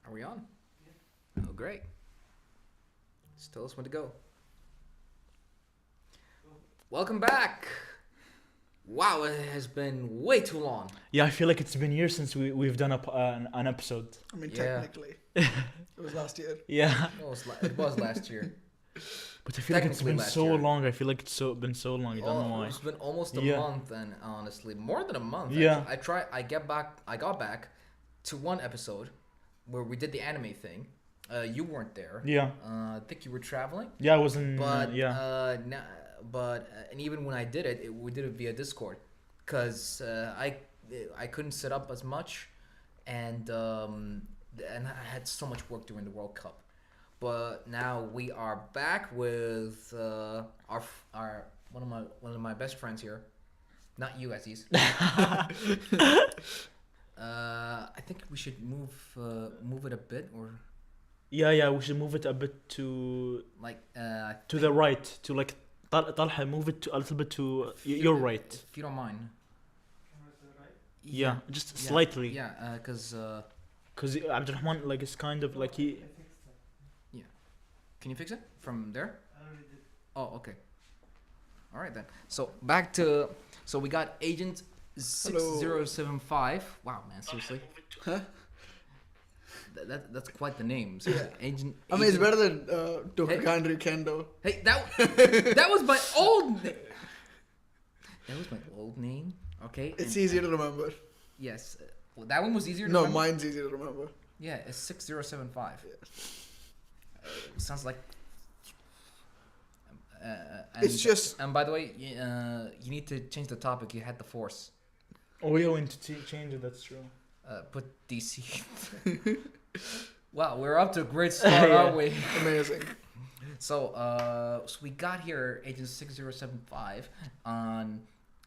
Are we on? Oh, great. Just tell us when to go. Welcome back. Wow, it has been way too long. Yeah, I feel like it's been years since we've done an episode. I mean, Yeah. technically, it was last year. Yeah, It was last year. but I feel like it's Technically been last so year. long. I feel like it's been so long. I don't know why. It's been almost a Yeah. month, and honestly, more than a month. Yeah. I got back to one episode where we did the anime thing. You weren't there. Yeah, I think you were traveling. yeah, I was in. But yeah, and even when I did it, we did it via Discord, cause I couldn't set up as much, and I had so much work during the World Cup. But now we are back with our one of my best friends here, not you, Aziz. I think we should move it a bit, or yeah. We should move it a bit to like the right, to like Talha, move it to a little bit to your right. if you don't mind. Yeah, just slightly. Yeah, cause Abdurrahman, like, it's kind of like he. can you fix it from there? Oh, okay. All right then. So back to we got Agent 6075. Wow, man, seriously. Huh? That's quite the name. Seriously. Agent. I mean, it's Agent- better than Tokagandri Kendo. Hey, that was my old. That was my old name. Okay. It's and- easier to remember. Yes. Well, that one was easier to No, remember. mine's easier to remember. Yeah, it's 6075. Sounds like. And, It's just And by the way, you need to change the topic. You had the Force. Oh, yeah, we need to change it. That's true. Put DC. Wow, we're up to a great start, Yeah. aren't we? amazing. So we got here Agent 6075 on.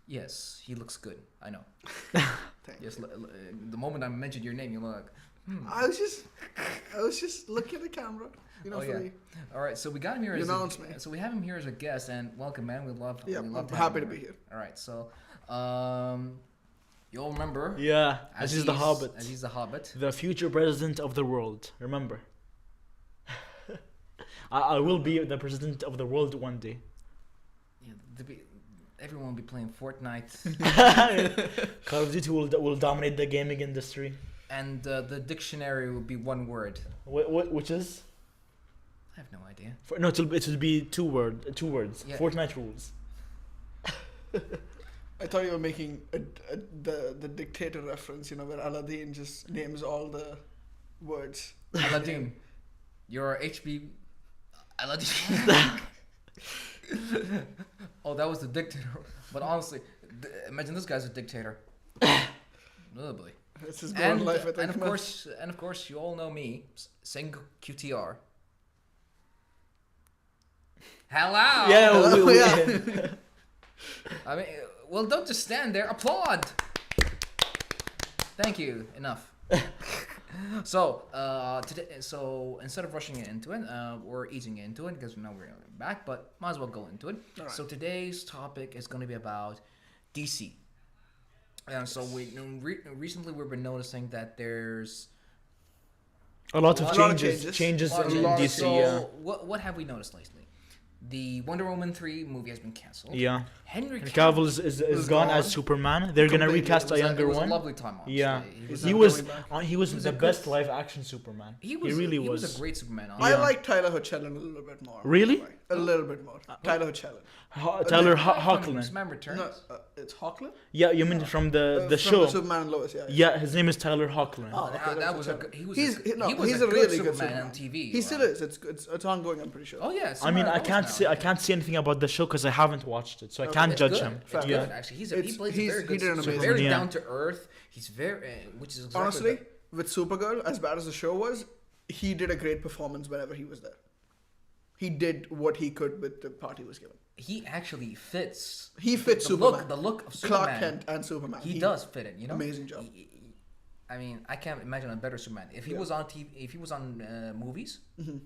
Yes, he looks good. I know. Thank Yes, the moment I mentioned your name, you look. I was just looking at the camera. You know, Oh, for yeah. me. All right, so we got him here. You As announced me. So we have him here as a guest, and welcome, man. We love. Yeah, we I'm love happy to having be you. here. All right, so you all remember? Yeah, Aziz the Hobbit, Aziz the Hobbit. the future president of the world. Remember. I will be the president of the world one day. Yeah, everyone will be playing Fortnite, Call of Duty will dominate the gaming industry. and the dictionary will be one word. Which is? I have no idea. No, it will be two words. Yeah. Fortnite rules. I thought you were making the dictator reference. You know, where Aladdin just names all the words. Aladdin, you're HB. Aladdin. Oh, that was the dictator. But honestly, imagine this guy's a dictator. Oh boy. This is going life. I think. And of course, you all know me, Sing QTR. Hello. Yeah, Yeah. I mean, well, don't just stand there. Applaud. Thank you. Enough. So today, instead of rushing into it, we're easing into it because we know we're back, but might as well go into it. All right. So today's topic is going to be about DC. And so recently we've been noticing that there's a lot of A lot of changes changes. a lot of in changes. DC. So Yeah. what have we noticed lately? The Wonder Woman 3 movie has been cancelled. Yeah. Henry And Cavill is gone as Superman. They're gonna Completely. recast a younger It was one. a lovely time. Honestly. Yeah. He's He not was going back. he was He was the a best good- live action Superman. He really was was. a great Superman. I Honestly. Yeah. like Tyler Hoechlin a little bit more. Really? by the way. A little bit more. Tyler Hoechlin. Tyler From Hoechlin. Superman Returns. No, it's Hoechlin. Yeah, you mean from the From show? Superman and Lois. Yeah. Yeah, his name is Tyler Hoechlin. Oh, okay, that that's was a a good- good, he was He's a, he, no, he was he's a a good really good Superman Superman on TV. He still right? is. It's ongoing. I'm pretty sure. Oh yeah. I mean, Superman I Lois can't now. say I can't say anything about the show because I haven't watched it, so I can't It's judge good. him. It's Yeah. good actually. He It's- plays he's- a very he good. did an Superman. amazing Very job. down to earth. He's very, which is exactly Honestly, with Supergirl, as bad as the show was, he did a great performance whenever he was there. He did what he could with the part he was given. he actually fits. He fits the Superman. the look of Superman. Clark Kent and Superman. He does fit it. You know. Amazing job. I mean, I can't imagine a better Superman. If he Yeah. was on TV, if he was on movies,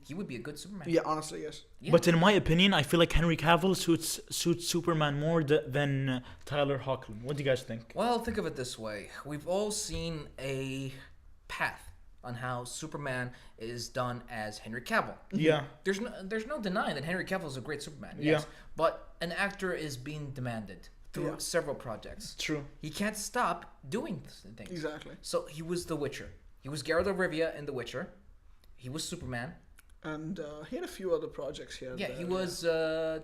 he would be a good Superman. Yeah, honestly, yes. Yeah. But in my opinion, I feel like Henry Cavill suits Superman more than Tyler Hoechlin. What do you guys think? Well, think of it this way: we've all seen a path on how Superman is done as Henry Cavill. Yeah. There's no denying that Henry Cavill is a great Superman. Yeah. Yes, but an actor is being demanded through several projects. True. He can't stop doing things. Exactly. So he was The Witcher. He was Geralt of Rivia in The Witcher. He was Superman. And he had a few other projects here. Yeah, he was And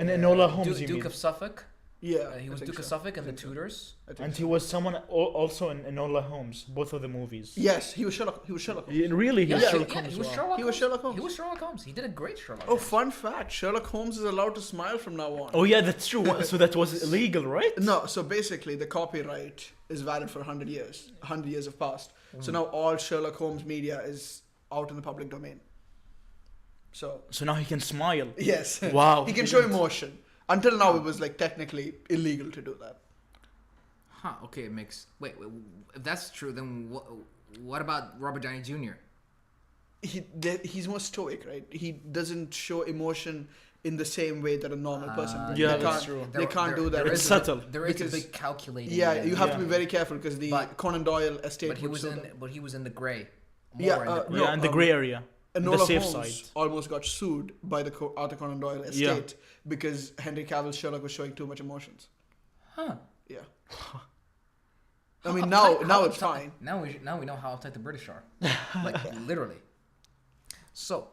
Enola Holmes, you Duke mean? of Suffolk. Yeah, He I was think Duke of so. Suffolk and I the think so. Tudors. I think And so. he was someone also in Enola Holmes, both of the movies. Yes, he was Sherlock. He was Sherlock Holmes. Really? He was Yeah, Sherlock yeah, Holmes he was as well. Sherlock He was Holmes. Sherlock Holmes. He was Sherlock Holmes. He did a great Sherlock Oh, Holmes. fun fact: Sherlock Holmes is allowed to smile from now on. Oh yeah, that's true. So that was illegal, right? No, so basically the copyright is valid for 100 years. 100 years have passed. So now all Sherlock Holmes media is out in the public domain. So So now he can smile. yes, Wow. he can show emotion. Until now, it was like technically illegal to do that. Huh? Okay, it makes. Wait, if that's true, then what about Robert Downey Jr.? He's more stoic, right? He doesn't show emotion in the same way that a normal person would. Yeah, they that's can't, true. They can't do that. There It's is subtle. There is Because- a big calculating. Yeah, you have to Yeah. be very careful because the But- Conan Doyle estate But he would was sue in. them. But he was in the gray. Yeah, More in the gray. no, Yeah, in the gray area. The Enola safe Holmes side. almost got sued by the Arthur Conan Doyle estate because Henry Cavill's Sherlock was showing too much emotions. Huh? Yeah. How I mean, uptight- now how it's uptight- fine. Now we know how uptight the British are, like literally. So,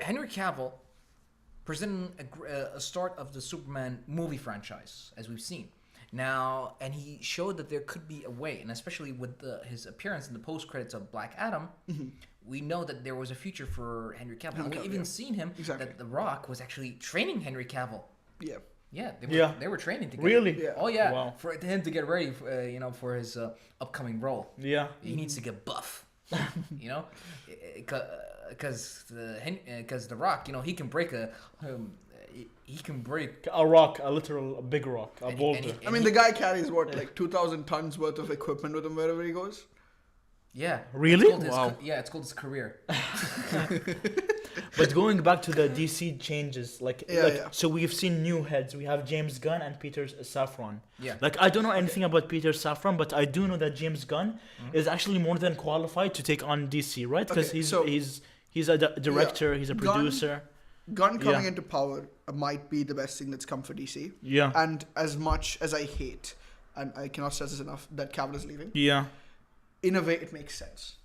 Henry Cavill presenting a start of the Superman movie franchise, as we've seen now, and he showed that there could be a way, and especially with his appearance in the post credits of Black Adam, we know that there was a future for Henry Cavill. And we Cavill, even yeah. seen him Exactly. that The Rock was actually training Henry Cavill. Yeah. Yeah, Yeah. they were training together. Really? Yeah. Oh yeah, Wow. for him to get ready, for his upcoming role. Yeah. He needs to get buff, because the Rock, he can break he can break. A rock, a literal big rock, a And he- boulder. and he- I mean, the guy carries like 2,000 tons worth of equipment with him wherever he goes. Yeah. Really? It's called Wow. it's called his career. But going back to the DC changes, Yeah. so we've seen new heads. We have James Gunn and Peter Safran. Yeah. Like I don't know anything about Peter Safran, but I do know that James Gunn is actually more than qualified to take on DC, right? Because Okay, he's so- he's a director, he's a Gunn- producer. Gunn coming Yeah. into power might be the best thing that's come for DC. Yeah. And as much as I hate, and I cannot stress this enough, that Cavill is leaving, Yeah. in a way it makes sense.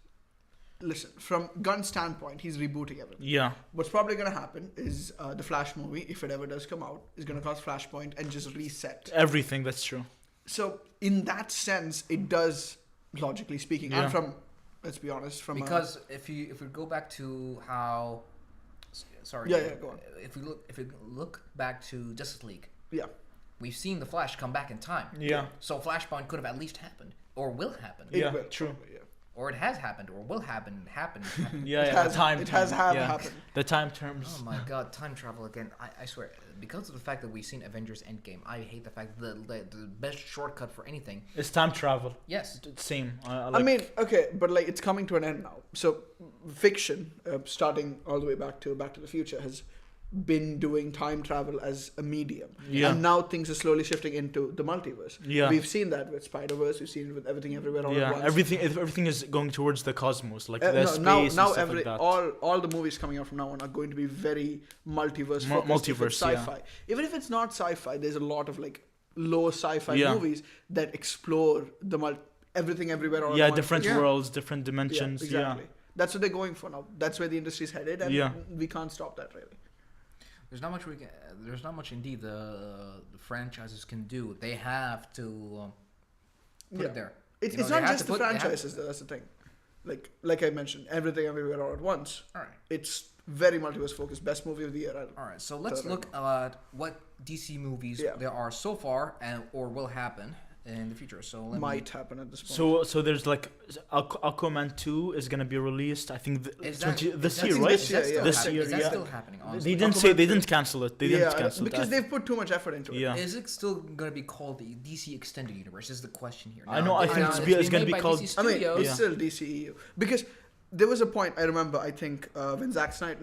Listen, from Gunn's standpoint, he's rebooting everything. Yeah. What's probably going to happen is the Flash movie, if it ever does come out, is going to cause Flashpoint and just reset. Everything, that's true. So, in that sense, it does, logically speaking, Yeah. and from, let's be honest, from Because if we go back to how, sorry. Yeah, go on. If we look back to Justice League, yeah, we've seen the Flash come back in time. Yeah. So Flashpoint could have at least happened, or will happen, it Yeah, will, true. probably, yeah. or it has happened, or will happen. Yeah, It yeah. has- the time. it has term, yeah. happened. The time terms. Oh my God, time travel again! I swear, because of the fact that we've seen Avengers Endgame, I hate the fact that the best shortcut for anything. It's time travel. Yes. Same. I mean, okay, but like it's coming to an end now. So, fiction, starting all the way back to Back to the Future, has been doing time travel as a medium. Yeah. And now things are slowly shifting into the multiverse. Yeah. We've seen that with Spider-Verse. We've seen it with Everything Everywhere All at yeah, Once. everything is going towards the cosmos, like the No, space now and stuff every like that. all the movies coming out from now on are going to be very multiverse focused. If it's Multiverse, yeah. sci-fi. Even if it's not sci-fi, there's a lot of like low sci-fi Yeah. movies that explore the everything everywhere all at Yeah, once. different Yeah. worlds, different dimensions. Yeah, exactly. That's what they're going for now. That's where the industry's headed, and Yeah. we can't stop that really. There's not much we can. There's not much indeed the franchises can do. They have to put Yeah. it there. It's You know, it's they not have just to the they have- franchises. That's the thing. Like I mentioned, Everything Everywhere All at Once. All right. It's very multiverse focused. Best movie of the year. All right. So let's Third look at what DC movies Yeah. there are so far and or will happen in the future. So let me, Might happen at this point. So there's like Aquaman 2 is gonna be released. I think Is that- this is that year, still- right? This year, Is that still yeah. This happening? year, Is that yeah. still happening? Honestly? They didn't Aquaman say they 2. didn't cancel it. They didn't cancel it. because they've put too much effort into it. Yeah. Is it still going to be called the DC Extended Universe? Is the question here. I know, I think it's being gonna made be by called- DC I mean, Studios. it's Yeah. still DCEU because there was a point I remember. I think when Zack Snyder,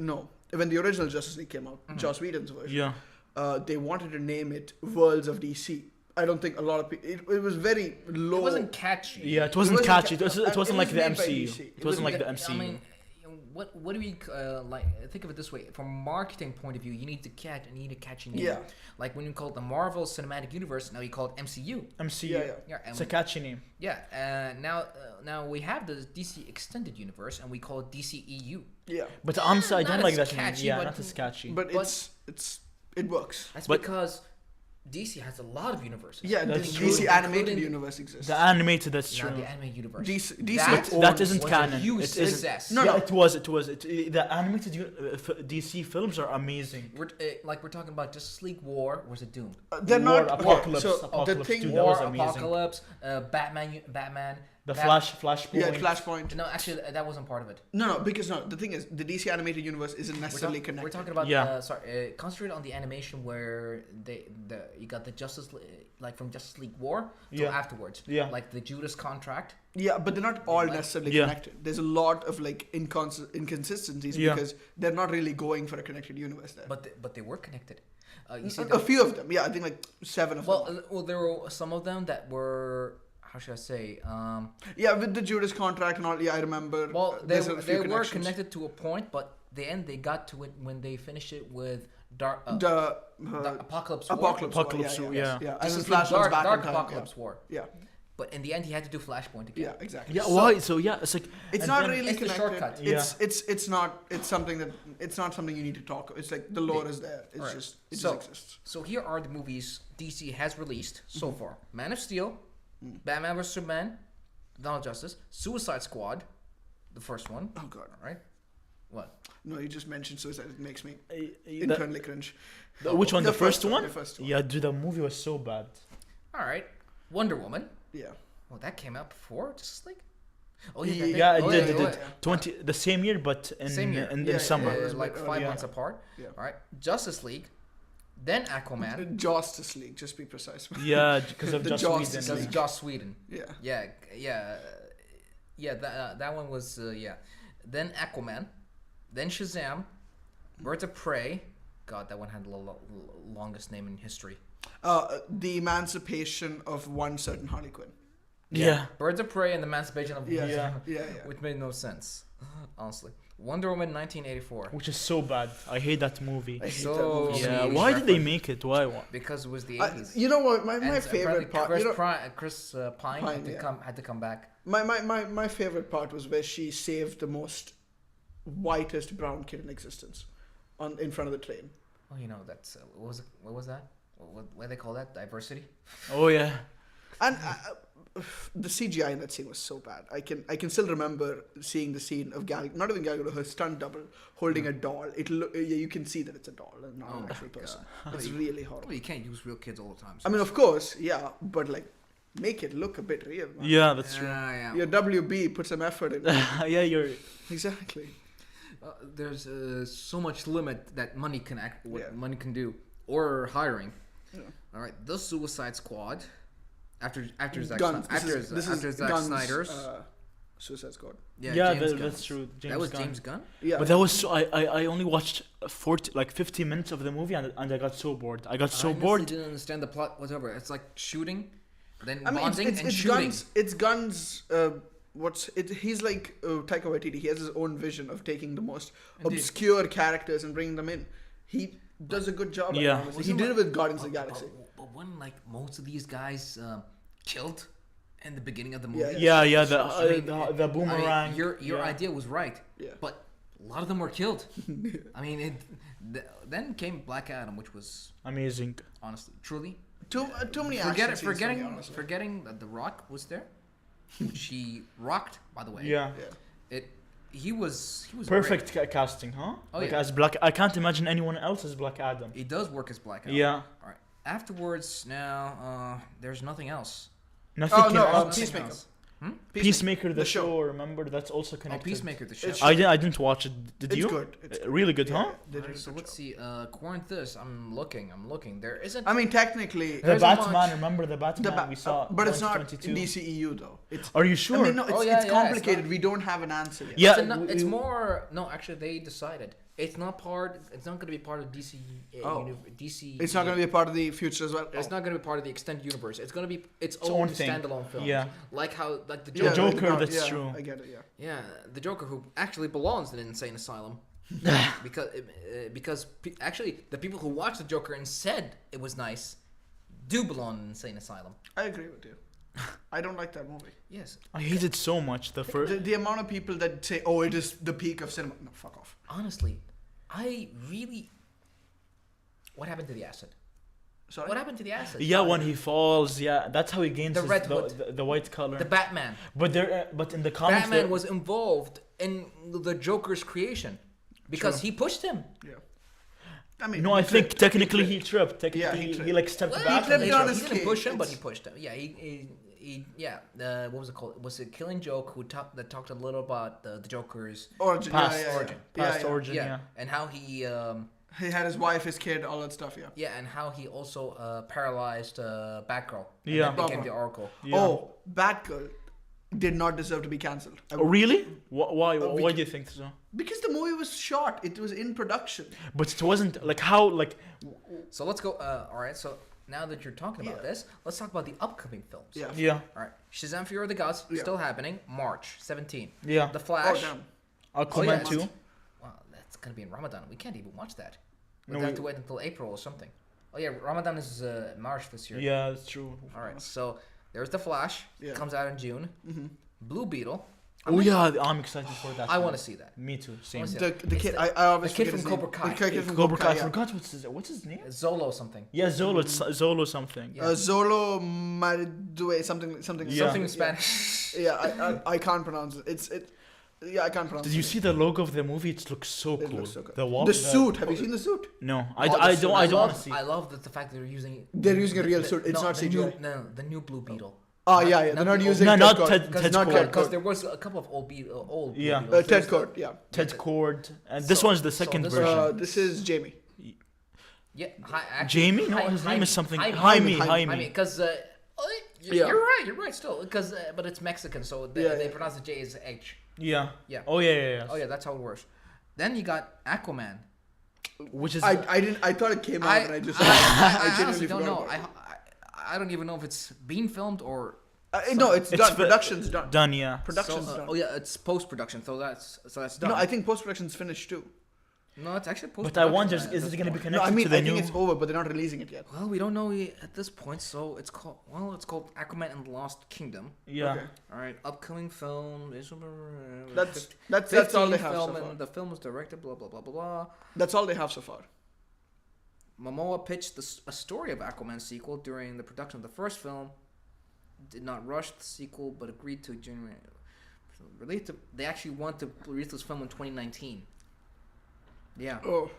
when the original Justice League came out, Joss Whedon's version, Yeah. they wanted to name it Worlds of DC, I don't think a lot of people. It was very low. It wasn't catchy. Yeah, it wasn't wasn't catchy. ca- It wasn't it like was the made by MCU. DC. It wasn't like the I MCU. mean, what do we like? Think of it this way: from a marketing point of view, you need to catch and you need a catchy name. Yeah. Like when you call it the Marvel Cinematic Universe, now you call it MCU. MCU. Yeah, yeah. Yeah, and It's a catchy name. yeah. Now we have the DC Extended Universe, and we call it DCEU. Yeah, But honestly, I Not don't as like that name. catchy, Yeah, but- not as catchy. but it works. That's But- because DC has a lot of universes. Yeah, the That's DC true. animated Including- universe exists. The animated, that's Not true. the anime universe. DC That isn't was canon. A huge It isn't. success. No, yeah, no. it was. The animated DC films are amazing. We're talking about Justice League War. Was it Doom? They're War, not Apocalypse, So Apocalypse the thing, too, that War, was amazing. Apocalypse, Batman. The Bat- Flashpoint. yeah, Flashpoint. No, actually, that wasn't part of it. No, because the thing is, the DC animated universe isn't necessarily We're connected. talking about Yeah. concentrate on the animation where you got the like from Justice League War till Yeah. afterwards. Yeah. Like the Judas contract. Yeah, but they're not all Like- necessarily Yeah. connected. There's a lot of like inconsistencies Yeah. because they're not really going for a connected universe there. But they were connected. You see, A few of them, yeah, I think like 7 of them. well, there were some of them that were how should I say? Yeah, with the Judas contract and all. Yeah, I remember. Well, there's a few they were connections. connected to a point, but the end they got to it when they finished it with Dark The the Apocalypse War. Apocalypse War. Apocalypse War, yeah. yeah. Yeah, and Justice then League Flash was Dark, back Dark in time. Apocalypse War. Yeah, But in the end, he had to do Flashpoint again. yeah, exactly. Yeah, So, why? So yeah, it's like It's and not then- really it's the connected. shortcut. It's not. It's something that. It's not something you need to talk. It's like the lore is there. It's Alright. just. It So- just exists. So here are the movies DC has released so Mm-hmm. far: Man of Steel, Batman vs Superman, Dawn of Justice, Suicide Squad, the first one. Oh god. All right. What? No, you just mentioned suicide. It makes me the- internally cringe. which one? The, first one? The first one. Yeah, dude, the movie was so bad. All right. Wonder Woman. Yeah. Well, that came out before Justice League. Oh Yeah, Yeah, it oh, did. yeah, It yeah, did. yeah. 20 the same year, but in Same year. in Yeah, summer. yeah, it was like a bit 5 earlier. months apart. Yeah. All right. Justice League, then Aquaman. Justice League. Just be precise. Yeah, because of The Joss Justice Whedon. That's League. Joss Whedon. Yeah. Yeah. That one was yeah. Then Aquaman, then Shazam, Birds of Prey. God, that one had the longest name in history. The emancipation of one certain Harley Quinn. Yeah. Birds of Prey and the Emancipation of Yeah. Yeah. Yeah. which made no sense, honestly. Wonder Woman 1984 Which is so bad. I hate that movie. I hate that So movie. Yeah, many why did they reference- make it? Why? because it was the 80s. You know what? My And favorite apparently part. Chris, You know, Chris Pine, Pine, yeah. had to come back. my favorite part was where she saved the most whitest brown kid in existence, in front of the train. Oh, you know that's what was that? What do they call that? Diversity. Oh yeah. And the CGI in that scene was so bad. I can still remember seeing the scene of not even Gal Gadot, her stunt double holding a doll. You can see that it's a doll and not Oh an my actual person. God. It's Well, really horrible. Well, you can't use real kids all the time. I mean, of course, yeah, but like, make it look a bit real. Man. Yeah, that's true. yeah. Your WB put some effort in. Yeah, you're. Exactly. There's so much limit that money can what Yeah. money can do, or hiring. Yeah. All right, the Suicide Squad. After Zack Guns. Snyder, after Zack Guns, Snyder's. Suicide Squad. Yeah, Yeah, James that's Gunn's. true. James that was Gunn. James Gunn. Yeah. But that was so. I only watched 50 minutes of the movie and I got so bored. I got so I bored. didn't understand the plot whatsoever. It's like shooting, then I mean, bonding and it's shooting. Guns. It's Guns. He's like Taika Waititi. He has his own vision of taking the most Indeed. obscure characters and bringing them in. He does a good job. at it, Yeah. honestly. He Wasn't did it like- with Guardians of the Galaxy. But when like most of these guys killed in the beginning of the movie. Yeah, Yeah, Sure, the sure. the boomerang. your yeah. idea was right. Yeah. But a lot of them were killed. I mean, then came Black Adam, which was Amazing. honestly, truly, Too many action scenes for me, honestly. forgetting that The Rock was there, which he rocked, by the way. Yeah. Yeah. He was Perfect great. casting, huh? Oh, Like yeah. as Black. I can't imagine anyone else as Black Adam. He does work as Black Adam. Yeah. All right. Afterwards, now there's nothing else. Nothing Oh, can no, out. Nothing Peacemaker. else. Peacemaker, the show. show. Remember, that's also Oh, connected. Peacemaker, the show. It's- I didn't watch it. Did It's you? good. It's good. Really good, huh? They did a Alright, so good let's job. see. Quarant this. I'm looking. There isn't. I mean, technically, The There's a Batman. much- Remember the Batman we saw? but it's not 2022? DCEU though. It's. Are you sure? I mean, no, it's, Oh, yeah, it's yeah, complicated. it's We don't have an answer yet. Yeah, it's more. No, actually, they decided it's not part. It's not going to be part of DC. Oh. DC. It's not going to be a part of the future as well. It's not going to be part of the extended universe. It's going to be its own own thing. standalone film. Yeah. Like how, like the Yeah, Joker. Joker, that's yeah, true. I get it. Yeah. Yeah, the Joker who actually belongs in an insane asylum. because actually the people who watched the Joker and said it was nice do belong in an insane asylum. I agree with you. I don't like that movie. Yes. I hate it so much. The first. The amount of people that say, "Oh, it is the peak of cinema." No, fuck off. Honestly, I really. What happened to the acid? Sorry. What happened to the acid? Yeah, when he falls, yeah, that's how he gains The his, Red the, Hood. the white color. The Batman. but there, but in the comics, Batman there- was involved in the Joker's creation because he pushed him. Yeah. I mean, no, I he think tripped. technically he tripped. Yeah, Technically, he he, tripped. like stepped Well, back. tripped and on he- his He didn't push him, but It's- he pushed him. Yeah, he yeah. What was it called? Was it Killing Joke who talked a little about the Joker's Origin. Past yeah, yeah, origin. Yeah. past yeah, yeah. origin. Yeah. and how he He had his wife, his kid, all that stuff. Yeah. yeah, and how he also paralyzed Batgirl. And Yeah. then became Proper. the Oracle. Yeah. Oh, Batgirl did not deserve to be cancelled. Oh, really? Why? we Why can- do you think so? Because the movie was shot. It was in production. But it wasn't like how like. So let's go. All right. So now that you're talking about Yeah. this, let's talk about the upcoming films. Yeah. Yeah. All right. Shazam: Fury of the Gods Yeah. still happening, March 17. Yeah. The Oh, Flash. damn. Aquaman it's- too. Wow, that's gonna be in Ramadan. We can't even watch that. No, We have we- to wait until April or something. Oh yeah, Ramadan is March this year. Yeah, that's true. All right. So there's the Flash. Yeah. Comes out in June. Mm-hmm. Blue Beetle. Oh yeah, I'm excited for that. I one. want to see that. Me too. Same. wanna see The It's kid. the- I always the kid forget from his name. Cobra Kai. The kid from Cobra Kai. I yeah. forgot what's his name. Zolo something. Yeah, Zolo. It's Zolo something. Yeah. Zolo Maridue, something. Yeah. Something in Spanish. Yeah, I can't pronounce it. Yeah, I can't pronounce. Did you it. see the logo of the movie? It looks so It cool. looks so good. The wall. The suit. Have you seen the suit? No, Oh, the I suit. don't. I don't want love- to see. I love the fact they're using. They're using a real suit. It's not the CGI. new, no, the new Blue Beetle. Oh yeah, yeah. Not They're not the using. No, Ted not Cord. Ted- Because Ted not Cord. Ted Because Cord. there was a couple of old old. Blue Yeah. Beetles. Ted There's the- Cord. Yeah. Ted the- Cord, and this So- one's the so second this version. This is Jamie. Yeah, actually, Jamie? No, his name is something. Jaime. Jaime. Because Yeah. you're right still. Because but it's Mexican, so Yeah, they yeah. pronounce the J as H. Yeah. Yeah. Oh yeah. Oh yeah, that's how it works. Then you got Aquaman. Which is I didn't. I thought it came out, and I just. I genuinely honestly don't forgot know. about it. I don't even know if it's being filmed or. No, it's It's done. fi- Production's done. done. Yeah. Production's So, done. oh yeah, it's post production, so that's done. No, I think post production's finished too. No, it's actually post. But I wonder, is it going to be connected No, I mean to the I new? think it's over, but they're not releasing it yet. Well, we don't know at this point, so it's called Aquaman and the Lost Kingdom. Yeah. Okay. All right, upcoming film. That's all they have so film, far. and the film was directed. Blah blah blah blah blah. That's all they have so far. Momoa pitched a story of Aquaman sequel during the production of the first film. Did not rush the sequel, but agreed to generate. They actually want to release this film in 2019. Yeah, Oh,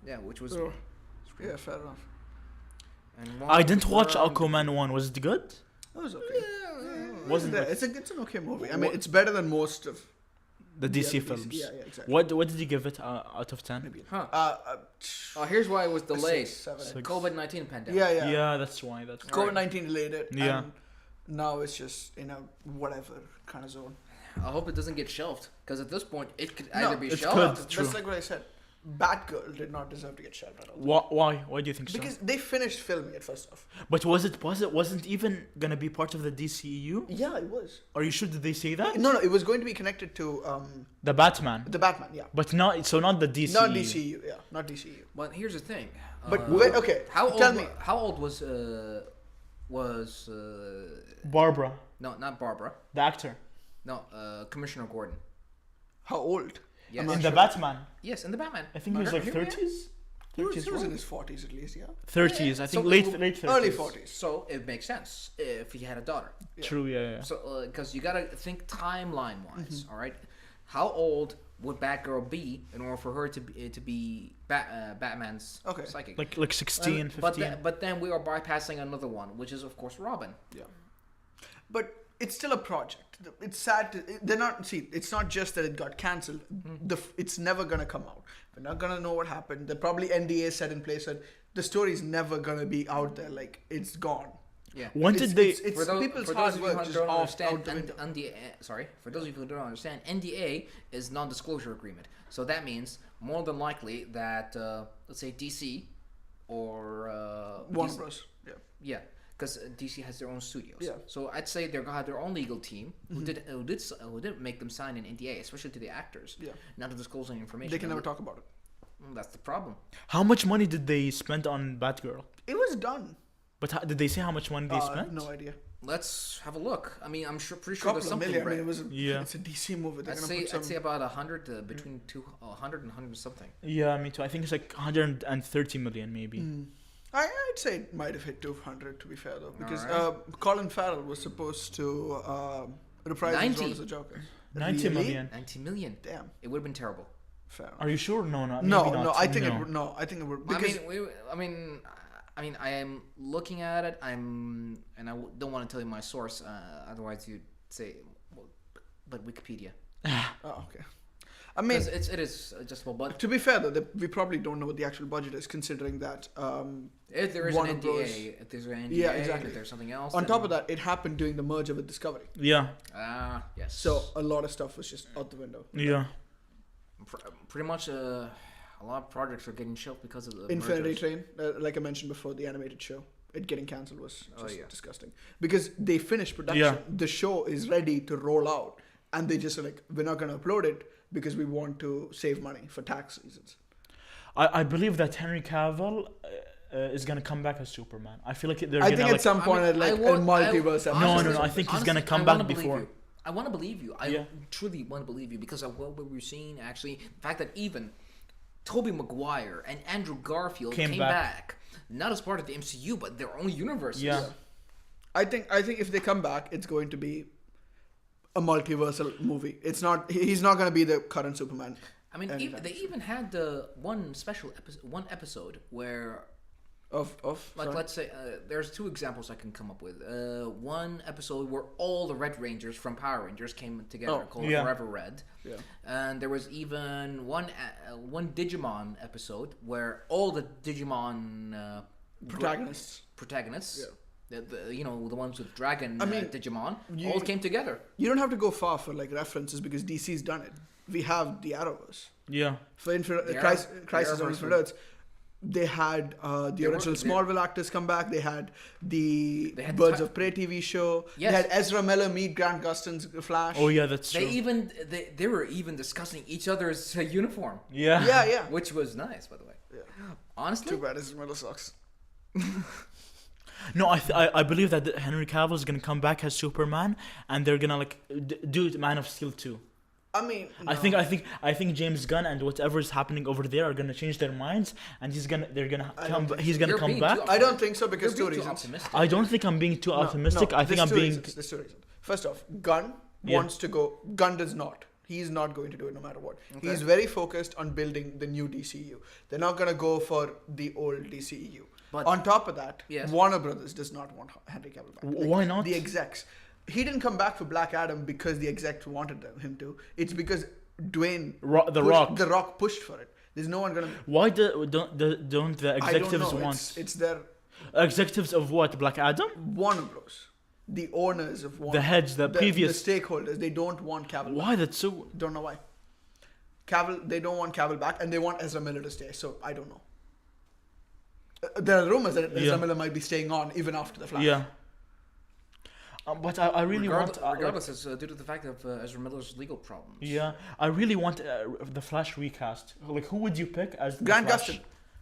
yeah, which was. oh. Yeah, fair enough. And I didn't watch confirmed- Aquaman 1. Was it good? That was okay. Wasn't Yeah, like it's an okay movie. I mean, it's better than most of the the DC other films. Yeah, exactly. What did you give it out of 10? Maybe. Huh. Uh, Oh, here's why it was delayed. 6, 7. Six. COVID-19 pandemic. Yeah, yeah. Yeah, that's why. That's Alright. COVID-19 delayed it. Yeah. And now it's just in a whatever kind of zone. I hope it doesn't get shelved, because at this point it could No, either be it's shelved. good. That's True. like what I said. Batgirl did not deserve to get shelved at all. Why? Why do you think so? Because they finished filming it first off. But wasn't even gonna be part of the DCEU? Yeah, it was. Are you sure? Did they say that? No, it was going to be connected to The Batman, the Batman. Yeah, but not the DCEU. not DCU. Yeah, not DCU. But here's the thing. But when, okay, How old? tell me. How old was Barbara, no, not Barbara. the actor, No, Commissioner Gordon. How old? Yes. I'm not in the sure. Batman. Yes, in the Batman. I think he was like Hear me out. 30s. He was in his 40s at least. Yeah, 30s. I think So- late 30s. early 40s. So it makes sense if he had a daughter. True. Yeah. So because you gotta think timeline wise, Mm-hmm. all right? How old would Batgirl be in order for her to be Batman's Okay. psychic? Like 16, 15. But then we are bypassing another one, which is of course Robin. Yeah, but it's still a project. It's sad. They're not. See, it's not just that it got cancelled. It's never gonna come out. We're not gonna know what happened. There probably NDA set in place that the story's never gonna be out there. Like it's gone. Yeah. When did they? It's people's hard work just off out the window. For those of you who don't understand, NDA is non-disclosure agreement. So that means more than likely that let's say DC or Warner DC Bros. Yeah. Yeah, because DC has their own studios. Yeah. So I'd say they had their own legal team who did make them sign an NDA, especially to the actors. Yeah. Not to disclose any information. They can never talk about it. That's the problem. How much money did they spend on Batgirl? It was done. But did they say how much money they spent? No idea. Let's have a look. I mean, I'm pretty sure Couple there's of something. million. I mean, it was. Yeah. It's a DC movie. They're gonna put some. I'd say about 100 between 100 and 100 something. Yeah, me too. I think it's like 130 million maybe. I'd say it might have hit 200 to be fair though, because Alright. Colin Farrell was supposed to reprise his 90. role as a Joker. 90 Really? million. 90 million. Damn. It would have been terrible. Fair. Are you sure? No, not No, maybe no. not. I think no. it would. No, I think it would. Because I mean, I am looking at it. And don't want to tell you my source. Otherwise, you'd say, well, but Wikipedia. oh, okay. I mean, Because it is adjustable. But to be fair though, we probably don't know what the actual budget is, considering that. if there is Warner an NDA, Bros. if there's an NDA, Yeah, exactly. if there's something else. On top of that, it happened during the merger with Discovery, Yeah, yes. so a lot of stuff was just out the window. yeah. Pretty much, a lot of projects are getting shelved because of the Infinity mergers. Train, like I mentioned before, the animated show, it getting cancelled was just yeah. disgusting because they finished production. Yeah. The show is ready to roll out, and they just are like, we're not going to upload it because we want to save money for tax reasons. I believe that Henry Cavill is gonna come back as Superman. I feel like they're I gonna think like. at some point, I mean, like I want- a multiverse. No, episode. no, I think he's gonna come I back wanna believe before. you. I want to believe you. I Yeah. truly want to believe you because of what we were seeing. Actually, the fact that even Tobey Maguire and Andrew Garfield Came came back. back, not as part of the MCU, but their own universes. Yeah. I think if they come back, it's going to be a multiversal movie. It's not. He's not going to be the current Superman. I mean, anytime they even had one episode where, Of like, sorry? let's say, there's two examples I can come up with. One episode where all the Red Rangers from Power Rangers came together, Oh, called yeah. Forever Red. Yeah. And there was even one Digimon episode where all the Digimon protagonists, the ones with dragon I mean, Digimon, you- all came together. You don't have to go far for like references because DC's done it. We have the Arrowverse. Yeah. For The Crisis on Arrowverse Infinite Earths, they had the They were- original they- Smallville actors come back. They had the They had Birds Ti- of Prey TV show. Yes. They had Ezra Miller meet Grant Gustin's Flash. Oh yeah, that's They true. even they were even discussing each other's uniform, Yeah. Yeah, yeah. which was nice, by the way. Yeah. Honestly, Too bad Ezra Miller sucks. No, I believe that Henry Cavill is gonna come back as Superman, and they're gonna like do Man of Steel 2. I mean, I no. think James Gunn and whatever is happening over there are gonna change their minds, and he's gonna I don't think he's so. gonna You're come being back. too I don't think so because you're two being too reasons. optimistic. I don't think I'm being too optimistic. I think there's I'm two being. reasons. There's two reasons. First off, Gunn Yeah. wants to go. Gunn does not. He's not going to do it no matter what. Okay. He's very focused on building the new DCU. They're not going to go for the old DCEU. But- on top of that, Yes. Warner Brothers does not want Henry Cavill back. Why not? The execs. He didn't come back for Black Adam because the execs wanted him to. It's because Dwayne The Rock. The Rock pushed for it. There's no one going to. Why don't the I executives don't know. want It's their executives of what? Black Adam? Warner Bros. The owners of Warner. The heads, the previous. The stakeholders. They don't want Cavill. Why that's so? Don't know why. Cavill, they don't want Cavill back, and they want Ezra Miller to stay. So I don't know. There are rumors that Yeah. Ezra Miller might be staying on even after the Flash. Yeah. But I really regardless, want. regardless, it's due to the fact of Ezra Miller's legal problems. Yeah, I really want the Flash recast. Like, who would you pick as the Grant Flash? Gustin,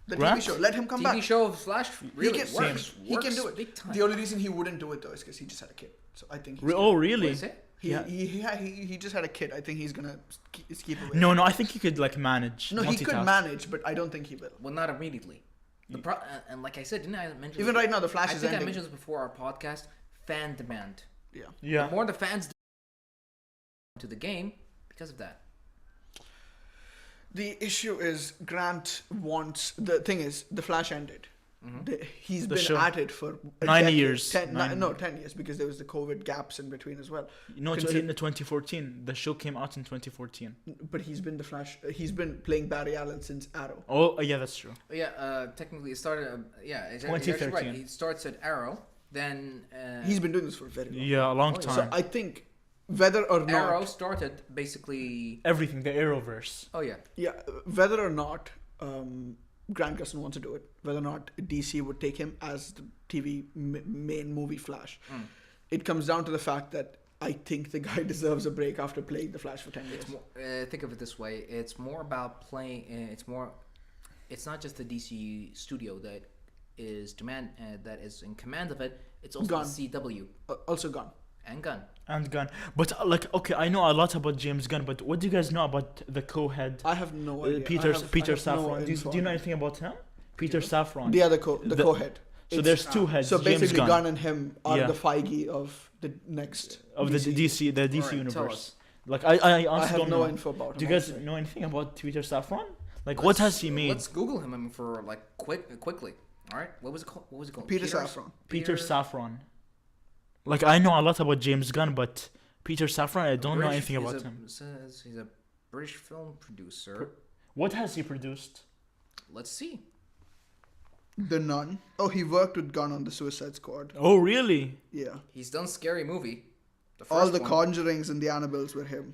the Grant? TV show. Let him come TV back. show of Flash really he can, works. he can do Works big it. time. The only reason he wouldn't do it though is because he just had a kid. So I think. He's Oh, What really? is it? Yeah. He just had a kid. I think he's gonna keep away. No, I think he could like manage. No, he could multitask. manage, but I don't think he will. Well, not immediately. And like I said, didn't I mention Even this? right now, the Flash I is think I ending. mentioned this before our podcast. Fan demand. Yeah. Yeah. The more the fans to the game because of that. The issue is Grant wants. The thing is, the Flash ended. He's The been show. at it for a 9 decade. years. 10 years, because there was the COVID gaps in between as well. No, it's Consi- in 2014. The show came out in 2014. But he's been the Flash. He's been playing Barry Allen since Arrow. Oh, yeah, that's true. Yeah, technically it started. It's actually 2013. right. He starts at Arrow, then He's been doing this for a very long time. Yeah, a long Oh, yeah. time. So I think whether or not, Arrow started basically. Everything, the Arrowverse. Oh yeah, whether or not Grant Gustin wants to do it, whether or not DC would take him as the TV main movie Flash, it comes down to the fact that I think the guy deserves a break after playing the Flash for 10 years. it's more, think of it this way: it's more about playing. It's not just the DC studio that is in command of it. It's also Gunn. the CW Also gone. and Gunn. And Gunn. But okay, I know a lot about James Gunn, but what do you guys know about the co-head, I have no idea. Peter I have no Safran? info Do you know on anything about him? Peter Safran. the other The- co-head. So It's- there's two heads. So James basically, Gunn, Gunn and him are Yeah. the Feige of the next of the DC Alright, tell universe. us. Like I I honestly have don't no know. info about him. Do you guys honestly. know anything about Peter Safran? Like what has he made? Let's Google him. For like quickly. All right. What was it called? What was it called? Peter Safran. Peter Safran. Like I know a lot about James Gunn, but Peter Safran, I don't know anything about him. Says he's a British film producer. What has he produced? Let's see. The Nun. Oh, he worked with Gunn on the Suicide Squad. Oh really? Yeah. He's done Scary Movie. The All first the one. Conjurings and the Annabelles were him.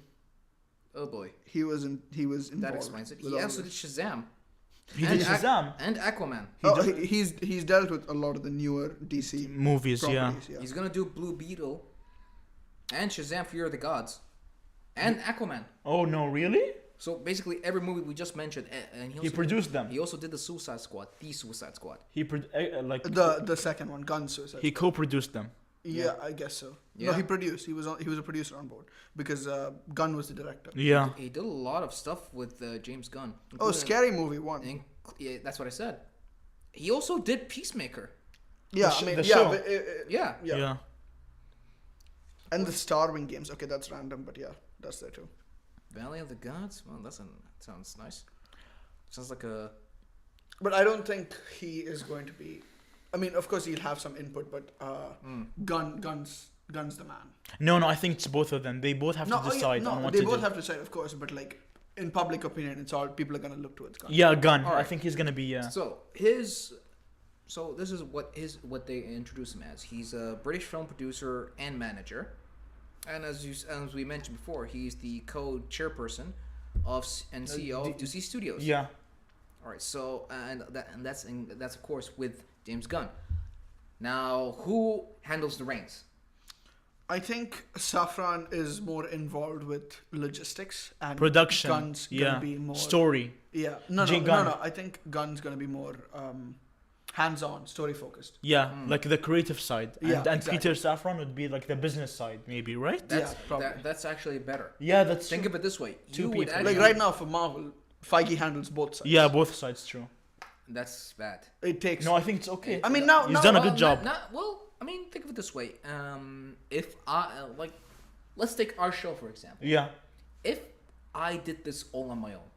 Oh boy, He was involved. that explains it. with He all also did this. Shazam. He and did Shazam and Aquaman. He's dealt with a lot of the newer DC movies, yeah. properties. Yeah. He's gonna do Blue Beetle, and Shazam: Fear of the Gods, and Aquaman. Oh no, really? So basically, every movie we just mentioned, and He produced them. He also did the Suicide Squad. The Suicide Squad. He like The second one, Gun Suicide. he co-produced them. Yeah, I guess so. Yeah. No, he produced. He was a producer on board because Gunn was the director. Yeah. He did a lot of stuff with James Gunn. Oh, including- Scary Movie one. Yeah, that's what I said. He also did Peacemaker. Yeah, sh- I mean, the yeah, show. but, Yeah. yeah, and the Starwing games. Okay, that's random, but yeah, that's there too. Valley of the Gods. Well, that sounds nice. Sounds like a. But I don't think he is going to be. I mean, of course, he'll have some input, but Gunn's the man. No, I think it's both of them. They both have to decide on what they to both do. have to decide, of course, but like in public opinion, it's all people are gonna look towards Gunn. Yeah, Gunn. All I right. think he's gonna be So this is what they introduce him as. He's a British film producer and manager, and as we mentioned before, he's the co-chairperson and CEO of DC Studios. yeah. All right. So that's of course with James Gunn. Now, who handles the reins? I think Safran is more involved with logistics and Production. Gunn's yeah. gonna be more Story. Yeah, no, Gunn. I think Gunn's gonna be more hands-on, story-focused. Yeah, like the creative side. Yeah, and exactly. Peter Safran would be like the business side, maybe, right? That's, Yeah, probably. that's actually better. Yeah, that's Think true. of it this way: Two you would people. actually, Like right now for Marvel, Feige handles both sides. Yeah, both sides, true. That's bad. It takes. No, I think it's okay. I mean, now He's done a Well, good job. Well, I mean, think of it this way: if I let's take our show for example. Yeah. If I did this all on my own,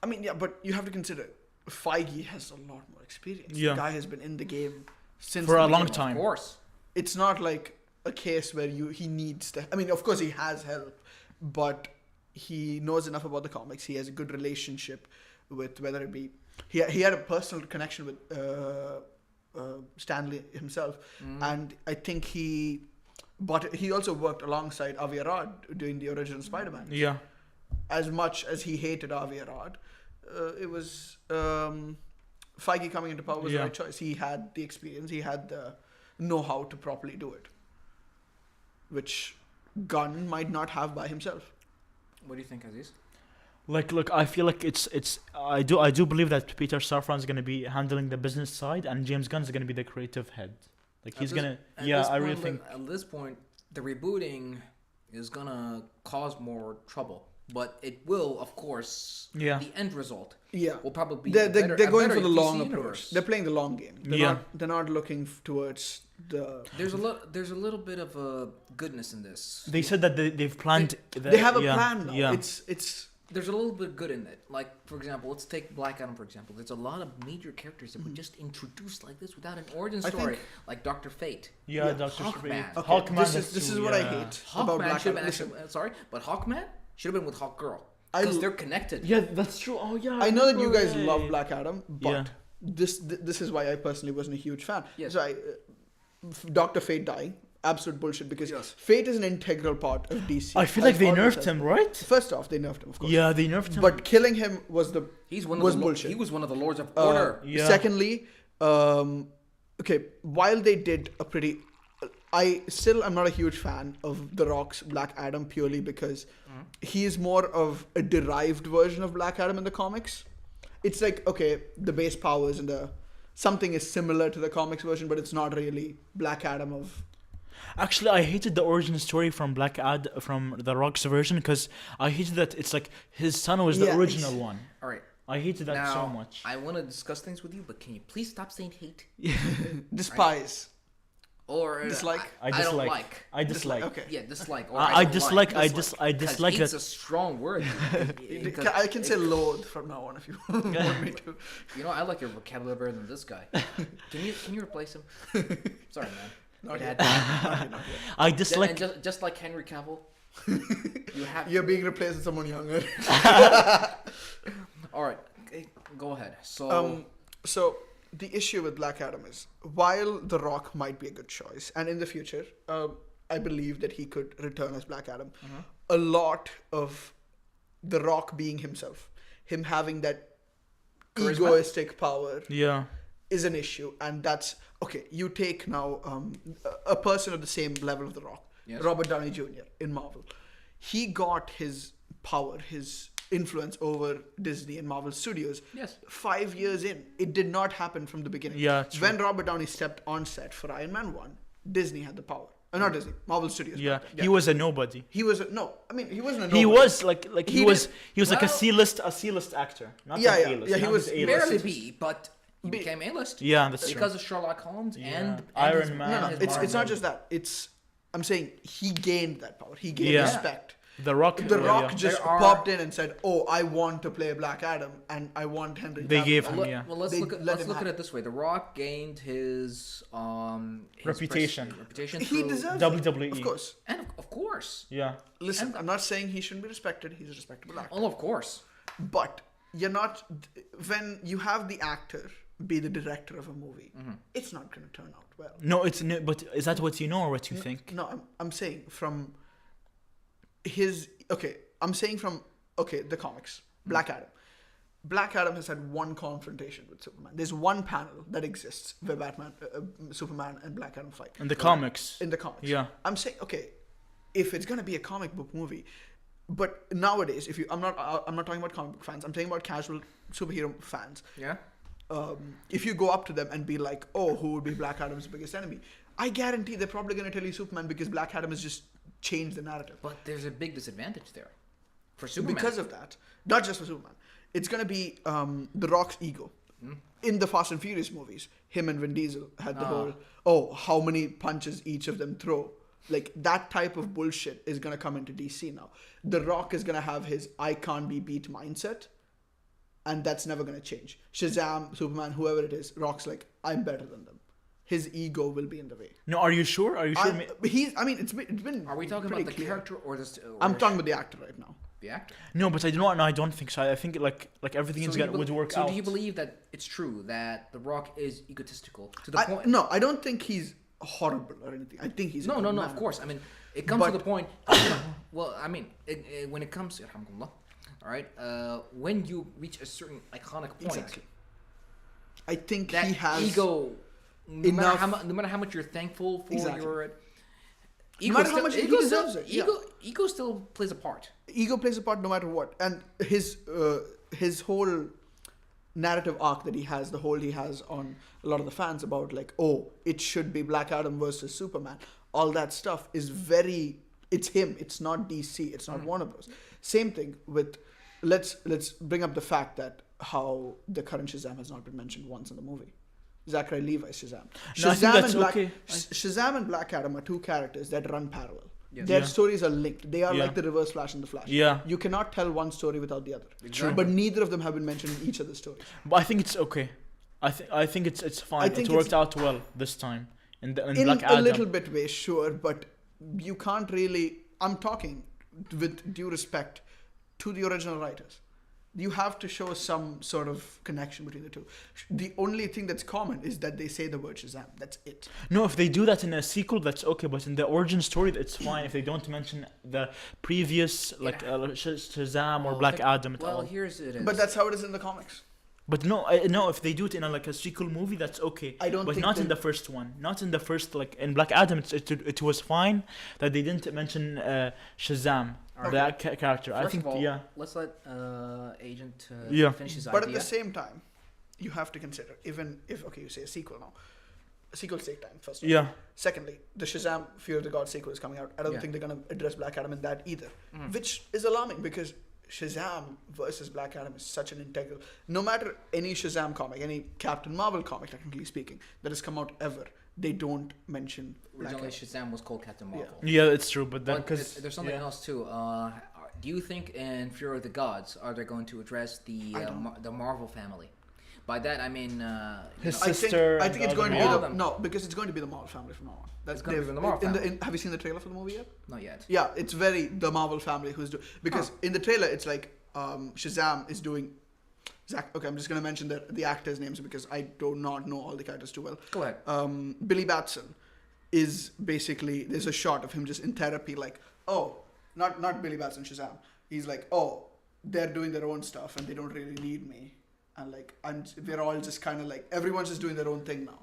I mean, yeah, but you have to consider Feige has a lot more experience. Yeah. The guy has been in the game since For the a long beginning. time. of course, It's not like a case where he needs to. I mean, of course he has help, but he knows enough about the comics. He has a good relationship with whether it be he had a personal connection with Stanley himself, and I think but he also worked alongside Avi Arad doing the original Spider-Man. Yeah. As much as he hated Avi Arad, it was Feige coming into power was the Yeah. right choice. He had the experience, he had the know-how to properly do it, which Gunn might not have by himself. what do you think, Aziz? Like, look, I feel like it's. I do believe that Peter Safran is gonna be handling the business side, and James Gunn is gonna be the creative head. Like he's gonna. Yeah, I really think. At this point, the rebooting is gonna cause more trouble, but it will, of course. Yeah. The end result Yeah, will probably be they're a going better for the DC long universe. approach. They're playing the long game. Yeah. They're not looking towards the. There's a little bit of a goodness in this. They said that they've planned. They have a yeah, plan now. Yeah. It's there's a little bit of good in it. Like, for example, let's take Black Adam, for example. There's a lot of major characters that were just introduced like this without an origin I story. think- Like Dr. Fate. Yeah, Yeah. Dr. Hawkman. Fate. Okay, Hawkman. this is what I hate about Hawkman Black should Adam. have been Listen, sorry, but Hawkman should have been with Hawk Girl. I Because l- they're connected. Yeah, that's true. Oh yeah. I know that you guys remember, love yeah. Black Adam, but Yeah. this is why I personally wasn't a huge fan. Yes. So Dr. Fate dying, absolute bullshit because Yes. Fate is an integral part of DC. I feel like they I've always nerfed said. him, right? First off, they nerfed him, of course. Yeah, they nerfed him. But killing him was the He's one of was the bullshit. He was one of the Lords of Uh, Order. Yeah. Secondly, okay, while they did a pretty, I'm not a huge fan of The Rock's Black Adam purely because he is more of a derived version of Black Adam in the comics. It's like, okay, the base powers and something is similar to the comics version, but it's not really Black Adam of. Actually, I hated the origin story from from the Rock's version because I hated that it's like his son was the Yeah, original one. All right. I hated that Now, so much. I want to discuss things with you, but can you please stop saying hate? Despise. Or Dislike? I don't dislike. like. I dislike. Okay. Yeah, dislike. Or I don't dislike- like. I dis- I 'Cause dislike hate's that- a strong word. Because I can say loathe from now on if you want me to. You know, I like your vocabulary better than this guy. Can you replace him? Sorry, man. Not It yet. had- Not yet. I and dislike. just like Henry Cavill, you have. You're being replaced with someone younger. All right, okay, go ahead. So, So the issue with Black Adam is, while The Rock might be a good choice, and in the future, I believe that he could return as Black Adam. A lot of The Rock being himself, him having that Charisma? egoistic power, Yeah. is an issue, and that's okay. You take now a person at the same level of The Rock, Yes. Robert Downey Jr. in Marvel. He got his power, his influence over Disney and Marvel Studios. Yes. 5 years in, it did not happen from the beginning. Yeah, true. When Robert Downey stepped on set for Iron Man 1, Disney had the power. Not Disney, Marvel Studios. Yeah. back then. He was a nobody. He was no. I mean, he wasn't a nobody. He was like He he was did- like a well- C-list actor, not Yeah, an yeah. A-list. Yeah, he not was just A-list. barely B, but he B- became A-list. Yeah, that's true. Because of Sherlock Holmes Yeah. and Iron his- Man. No, no. his It's Marvel. not just that. It's I'm saying he gained that power. He gained Yeah. respect. The Rock. The yeah, Rock yeah. just There are- popped in and said, "Oh, I want to play Black Adam, and I want Henry." They Cavill." gave Well, him, yeah. well, let's They look at let him it have- this way. The Rock gained his Reputation. reputation. He through- deserves WWE. it, of course. and of course. Yeah. Listen, And- I'm not saying he shouldn't be respected. He's a respectable actor. Oh, of course. But you're not when you have the actor be the director of a movie. It's not going to turn out well. No, it's no, but is that what you know or what you think? No, I'm saying from his okay. I'm saying from the comics. Black Adam. Black Adam has had one confrontation with Superman. There's one panel that exists where Superman and Black Adam fight. In the comics. In the comics. Yeah. I'm saying if it's gonna be a comic book movie, but nowadays I'm not talking about comic book fans. I'm talking about casual superhero fans. Yeah. If you go up to them and be like, "Oh, who would be Black Adam's biggest enemy?" I guarantee they're probably gonna tell you Superman because Black Adam has just changed the narrative. But there's a big disadvantage there for Superman. Because of that, not just for Superman, it's gonna be The Rock's ego. In the Fast and Furious movies, him and Vin Diesel had the whole, how many punches each of them throw. Like that type of bullshit is gonna come into DC now. The Rock is gonna have his "I can't be beat" mindset, and that's never gonna change. Shazam, Superman, whoever it is, Rock's like, "I'm better than them." His ego will be in the way. No, are you sure? Are you sure? It's been. Are we talking pretty about the clear. character or the? I'm talking about the actor right now. the actor. No, but I don't think so. I think like everything is you would work so out. do you believe that it's true that The Rock is egotistical to the I, point? no, I don't think he's horrible or anything. I think he's a No, good no, man. of course. I mean, it comes to But- the point. Well, I mean, when it comes to alhamdulillah, all right, when you reach a certain iconic point, Exactly. I think that he has ego. No matter, enough- no matter how much you're thankful for Exactly. your. No matter how much he deserves it, yeah. Ego still plays a part. ego plays a part no matter what, and his whole narrative arc that he has, the hold he has on a lot of the fans about like, oh, it should be Black Adam versus Superman. All that stuff is very. It's him. It's not DC. It's not Warner Bros. Same thing with. Let's bring up the fact that how the current Shazam has not been mentioned once in the movie. Zachary Levi's Shazam. No, I think that's and Black, okay. Shazam and Black Adam are two characters that run parallel. Yes. Their Yeah. stories are linked. They are Yeah. like the Reverse Flash and the Flash. Yeah. You cannot tell one story without the other. True. But neither of them have been mentioned in each other's stories. But I think it's okay. I think it's fine. think It worked it's- out well this time. In In Black a Adam. little bit way, sure, but you can't really. I'm talking with due respect to the original writers. You have to show some sort of connection between the two. The only thing that's common is that they say the word Shazam. That's it. No, if they do that in a sequel, that's okay. But in the origin story, it's fine. If they don't mention the previous, like Shazam or Well, Black Adam at Well, all. here's it is. But that's how it is in the comics. But no, no. If they do it in like a sequel movie, that's okay. I don't But think not in they- the first one. Not in the first. Like in Black Adam, it was fine that they didn't mention Shazam, Alright. that character. I First think of all, yeah. let's let Agent Yeah. finish his But idea. at the same time, you have to consider, even if, okay, you say a sequel now. Sequels take time, first of all. Yeah. Secondly, the Shazam Fear of the God sequel is coming out. I don't Yeah. think they're going to address Black Adam in that either. Mhm. Which is alarming because Shazam versus Black Adam is such an integral. No matter any Shazam comic, any Captain Marvel comic, technically speaking, that has come out ever, they don't mention Black Originally, Adam. Shazam was called Captain Marvel. Yeah, it's true. But then But because there's something else too. Do you think in Fear of the Gods are they going to address the I don't. the Marvel family? By that I mean His I sister. think it's and going to all be All the- of them. no, because it's going to be the Marvel family from now on. That's It's gonna be they've- from the Marvel family. have you seen the trailer for the movie yet? not yet. Yeah, it's very the Marvel family who's doing because in the trailer it's like Shazam is doing. Okay, I'm just gonna mention the actors' names because I do not know all the characters too well. Go ahead. Billy Batson is basically there's a shot of him just in therapy, like not Billy Batson Shazam. He's like they're doing their own stuff and they don't really need me, and like we're all just kind of like everyone's just doing their own thing now,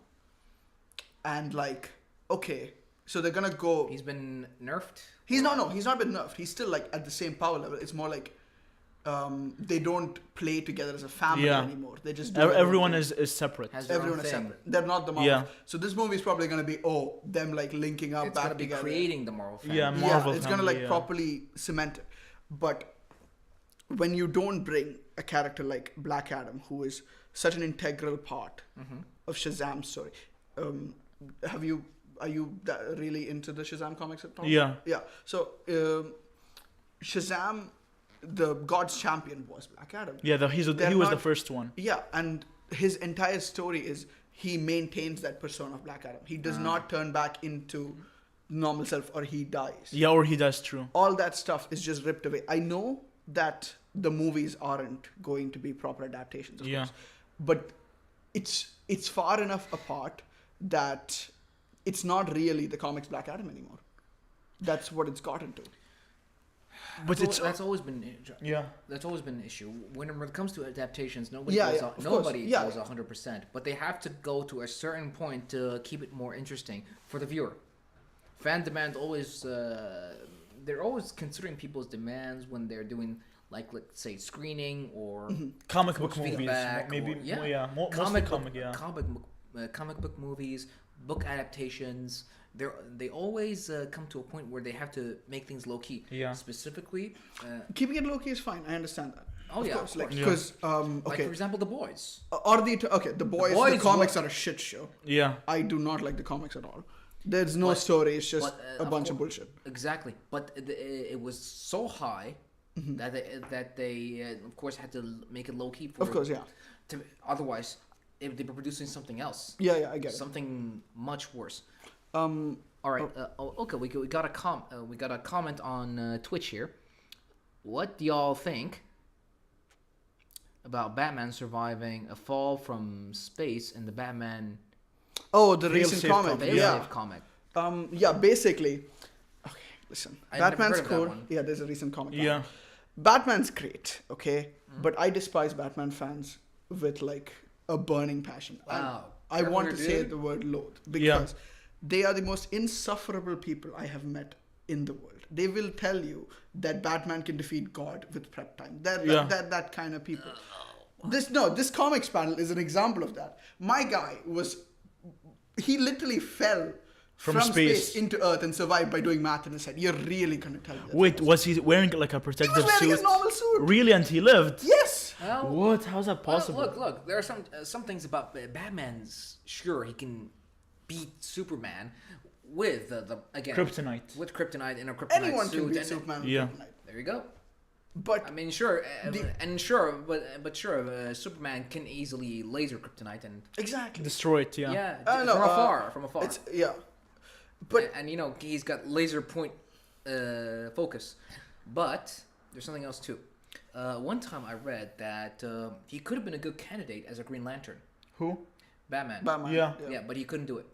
and like okay, so they're gonna go. He's been nerfed. He's not been nerfed. He's still like at the same power level. It's more like they don't play together as a family Yeah. anymore. They just do their own Everyone thing. is separate. Has their own Everyone is thing. separate. They're not the Marvel. Yeah. So this movie is probably gonna be them like linking up It's back gonna be together. creating the Marvel family. Yeah, Marvel yeah, it's gonna family, like yeah. properly cement it. But when you don't bring a character like Black Adam, who is such an integral part of Shazam's story, are you really into the Shazam comics at all? Yeah. Yeah. So Shazam, the God's champion, was Black Adam. Yeah, he was They're the not- first one. Yeah, and his entire story is he maintains that persona of Black Adam. He does not turn back into normal self or he dies. Yeah, or he does true. All that stuff is just ripped away. I know that the movies aren't going to be proper adaptations, of Yeah. course, but it's far enough apart that it's not really the comics Black Adam anymore. That's what it's gotten to. But That's always been yeah. That's always been an issue. When it comes to adaptations, nobody Yeah, goes yeah, a- of course. nobody Yeah, goes yeah. 100%, but they have to go to a certain point to keep it more interesting for the viewer. Fan demand always they're always considering people's demands when they're doing like let's say screening or Comic book feedback movies, maybe. or- yeah. Yeah, mostly comic comic. book, Yeah. comic book movies, book adaptations. They always come to a point where they have to make things low key. Yeah. Specifically, Keeping it low key is fine. I understand that. Oh, of yeah, course. of Like course. because like okay, for example, The Boys. or the boys. The Boys comics wa- are a shit show. Yeah. I do not like the comics at all. There's no But- story. It's just but, a of bunch of course- bullshit. Exactly, but it was so high that they of course had to make it low key. For Of course, yeah. Otherwise, if they were producing something else, Yeah, I get it. something much worse. All right. Okay. We got a comment on Twitch here. What do y'all think about Batman surviving a fall from space in the Batman Oh, the recent Fail-safe comic. comic, Yeah. Failsafe comic? Yeah, basically. Okay, listen. I've never Batman's heard of that cool. one. Yeah, there's a recent comic. Yeah. Batman's great, okay? But I despise Batman fans with like a burning passion. Wow. I want to Careful, say dude. the word loathe because they are the most insufferable people I have met in the world. They will tell you that Batman can defeat God with prep time. That kind of people. This comics panel is an example of that. My guy he literally fell from space into Earth and survived by doing math in his head. You're really gonna tell me that? Wait, was he wearing like a He protective was wearing suit? his normal suit. Really, and he lived. Yes. Well, What? How's that possible? Look. There are some things about Batman's. Sure, he can beat Superman. with the again Kryptonite. with kryptonite in a kryptonite Anyone suit. can beat and- Superman Yeah. with kryptonite. There you go. But I mean, sure, the- but sure, Superman can easily laser kryptonite and exactly. Destroy it. Yeah. No, from afar. It's yeah. But and you know he's got laser point focus, but there's something else too. One time I read that he could have been a good candidate as a Green Lantern, Who? Batman. Batman. Yeah. Yeah, but he couldn't do it.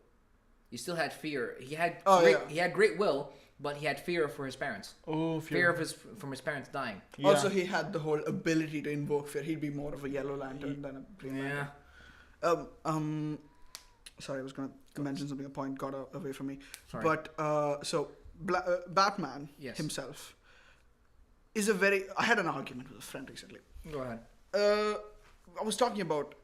He still had fear. He had Oh, he had great will, but he had fear for his parents. Oh, Fear of from his parents dying. Yeah. Also, he had the whole ability to invoke fear. He'd be more of a Yellow Lantern than a Green Yeah. Lantern. Sorry, I was gonna mention something. A point got away from me. Sorry. But so Batman Yes. himself is a very. I had an argument with a friend recently. Go ahead. I was talking about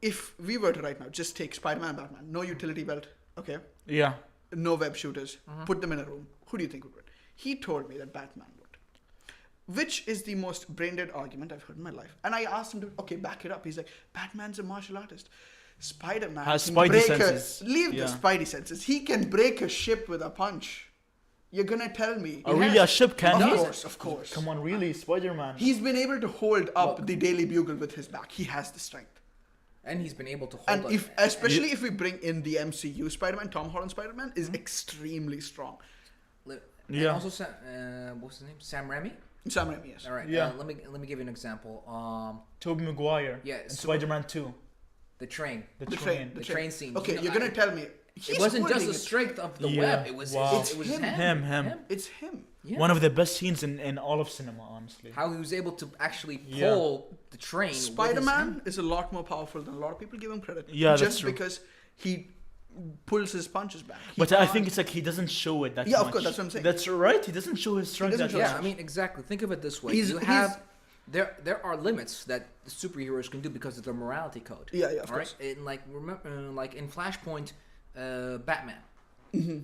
if we were to right now just take Spider-Man and Batman, no utility belt, okay, Yeah. no web shooters, put them in a room. Who do you think would win? He told me that Batman would. Which is the most brain-dead argument I've heard in my life. And I asked him to, okay, back it up. He's like, Batman's a martial artist. Spider-Man Has can Spidey break senses. leave Yeah. the Spidey senses. He can break a ship with a punch. You're gonna tell me? Oh, really? A ship can? Of course. Come on, really, Spider-Man. He's been able to hold up the Daily Bugle with his back. He has the strength. And he's been able to hold And up. especially if we bring in the MCU Spider-Man, Tom Holland Spider-Man is extremely strong. And Yeah. also, what's his name? Sam Raimi. Sam Raimi, yes. All right. Yeah. Let me give you an example. Tobey Maguire. Yeah, And Super- Spider-Man 2. The train. The The train. The train scene. Okay, You know, you're gonna tell me It wasn't just holding the strength of the Yeah, web. It was wow. it was Him. Him. It's him. Yeah. One of the best scenes in all of cinema, honestly. How he was able to actually Yeah. pull the train. with his Spider-Man hand. is a lot more powerful than a lot of people give him credit. Yeah, that's just true. because he pulls his punches back. He But I can't- think it's like he doesn't show it that Yeah, much. of course, that's what I'm saying. That's right. He doesn't show his strength doesn't that show much. Yeah, I mean exactly. Think of it this way: He's- you have there are limits that the superheroes can do because of their morality code. Yeah, of All right? course. In like remember, like in Flashpoint, Batman.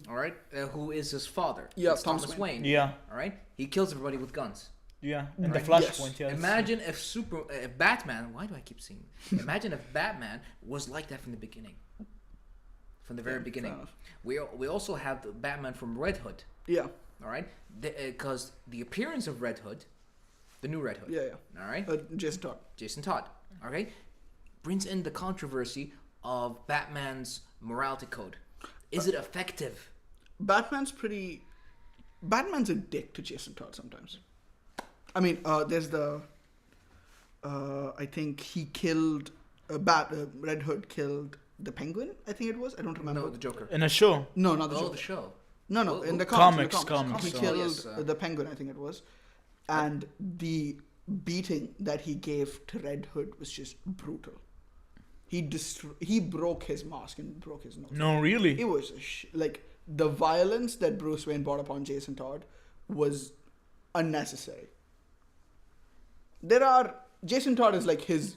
All right, who is his father? Mm-hmm. Yeah, It's Thomas Thomas Wayne. Wayne. Yeah. All right, he kills everybody with guns. Yeah. In the Right, Flashpoint, yeah. Imagine if Batman. Why do I keep saying? Imagine if Batman was like that from the beginning. From the very fair beginning, enough. we also have the Batman from Red Hood. Yeah, All right, because the appearance of Red Hood, the new Red Hood. yeah. All right, Jason Todd. Jason Todd. Okay, brings in the controversy of Batman's morality code. Is it effective? Batman's a dick to Jason Todd sometimes. I mean, there's the. I think he killed. Red Hood killed the Penguin. I think it was. I don't remember. No, the Joker. In a show. No, not the Oh, Joker. the show. No, Oh, in the comics, comics. He comics. killed Yes, the Penguin, I think it was. And the beating that he gave to Red Hood was just brutal. He broke his mask and broke his nose. No, really. It was like the violence that Bruce Wayne brought upon Jason Todd was unnecessary. Jason Todd is like his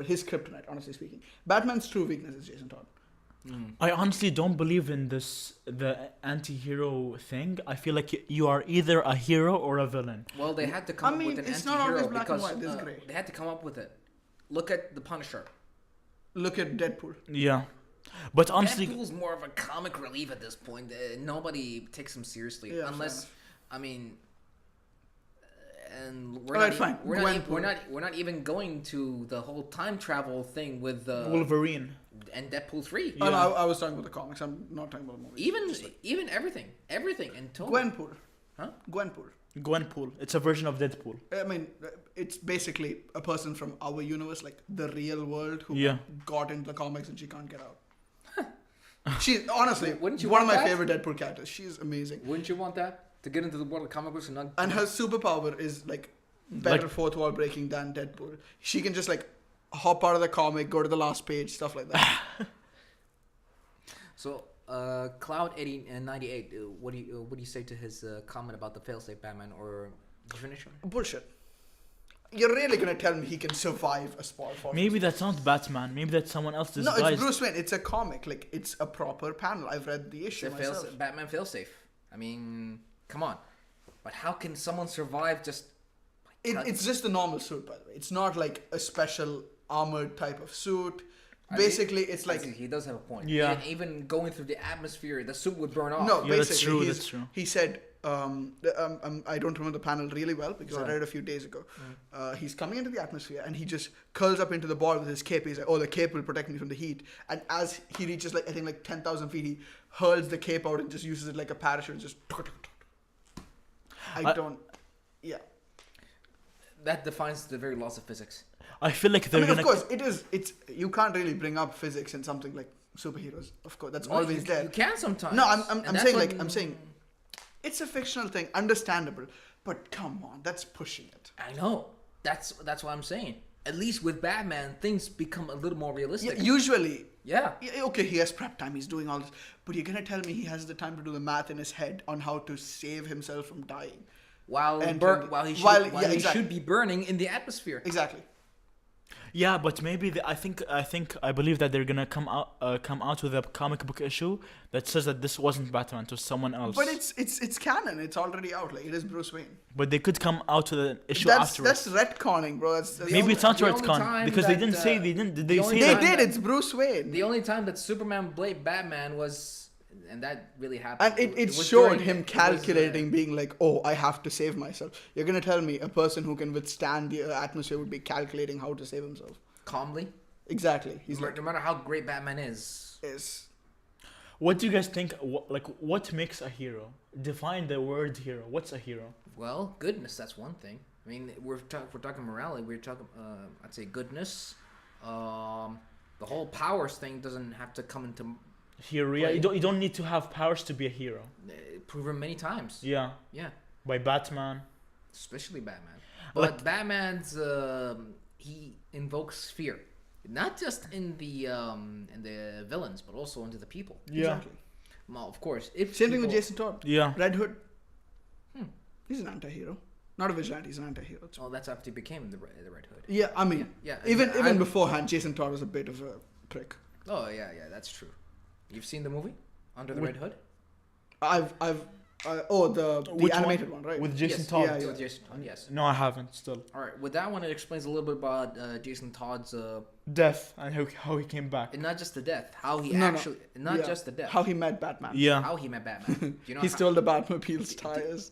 his kryptonite, honestly speaking. Batman's true weakness is Jason Todd. I honestly don't believe in the anti-hero thing. I feel like you are either a hero or a villain. Well, they had to come I mean, up with an it's not anti-hero always black and because white, there's gray. they had to come up with it. Look at the Punisher. Look at Deadpool. Yeah. But honestly, Deadpool's more of a comic relief at this point. Nobody takes him seriously Yeah, unless, fair I mean, and we're Alright, not, fine. we're not even going to the whole time travel thing with Wolverine. and Deadpool 3. Oh, no, Yeah. I was talking about the comics. I'm not talking about the movies. Even everything and Tony. Gwenpool. Huh? Gwenpool. Gwenpool. It's a version of Deadpool. I mean, it's basically a person from our universe, like the real world, who Yeah. got into the comics and she can't get out. She's honestly Wouldn't you one of want my that? favorite Deadpool characters. She's amazing, Wouldn't you want that to get into the world of comic books and not? and her superpower is like better fourth wall breaking than Deadpool. She can just like hop out of the comic, go to the last page, stuff like that. So, Cloud 98. What do you say to his comment about the failsafe Batman? Or did you finish it? Bullshit. You're really gonna tell me he can survive a spore fortress? Maybe that's not Batman. Maybe that's someone else No, disguised. it's Bruce Wayne. It's a comic. Like it's a proper panel. I've read the issue The myself. Batman failsafe. I mean, come on. But how can someone survive just? It's just a normal suit, by the way. It's not like a special armored type of suit. basically it's like he does have a point. Yeah. Even going through the atmosphere, the suit would burn off. no, Yeah, that's basically true, he's- that's true. he said I don't remember the panel really well because I Right. read it a few days ago. He's coming into the atmosphere and he just curls up into the ball with his cape. He's like, "Oh, the cape will protect me from the heat." And as he reaches like I think like 10,000 feet, he hurls the cape out and just uses it like a parachute. Just I don't. Yeah, That defines the very laws of physics. I feel like I they're mean, gonna. of course, it is. It's you can't really bring up physics in something like superheroes. Of course, that's always you, there. You can sometimes. No, And I'm that's saying what- like I'm saying, it's a fictional thing, understandable, but come on, that's pushing it. I know. That's what I'm saying. At least with Batman, things become a little more realistic. Yeah, usually, Yeah. okay, he has prep time, he's doing all this, but you're gonna tell me he has the time to do the math in his head on how to save himself from dying? While And he should, while- while yeah, he exactly. should be burning in the atmosphere. Exactly. Yeah, but maybe I believe that they're gonna come out with a comic book issue that says that this wasn't Batman, it was someone else. But it's canon. It's already out. Like it is Bruce Wayne. But they could come out with an issue That's afterwards. retconning, bro. That's Maybe it's not the only retcon time because they that, didn't say the they only say they that. time did. It's Bruce Wayne. The only time that Superman played Batman was, and that really happened. And it was showed during- him it was, calculating, being like, "Oh, I have to save myself." You're gonna tell me a person who can withstand the atmosphere would be calculating how to save himself? calmly. Exactly. He's like, No matter how great Batman is. What do you guys think? What makes a hero? Define the word hero. What's a hero? Well, goodness, that's one thing. I mean, we're talking morality. We're talking, I'd say, goodness. The whole powers thing doesn't have to come into Hero. Yeah, Play. you don't need to have powers to be a hero. proven many times. Yeah, Yeah, by Batman. especially Batman. Like- But Batman's he invokes fear, not just in the villains, but also into the people. Yeah, exactly. Well, of course, if Same thing with people- Jason Todd. yeah. Red Hood. Hmm. He's an anti-hero. Not a vigilante. He's an anti-hero. Oh, that's after he became the Red Hood. Yeah, I mean, Yeah. even beforehand, Jason Todd was a bit of a prick. Oh yeah, that's true. You've seen the movie Under the With- Red Hood? The Which animated one, right? With Jason Yes, Todd. yeah, With Jason Todd, yes. No, I haven't. Still, All right. With that one, it explains a little bit about Jason Todd's, death and how he came back. and not just the death, how he No, actually, not Yeah. just the death, How he met Batman. Yeah, how he met Batman. Do you know He how, stole the Batmobile's tires.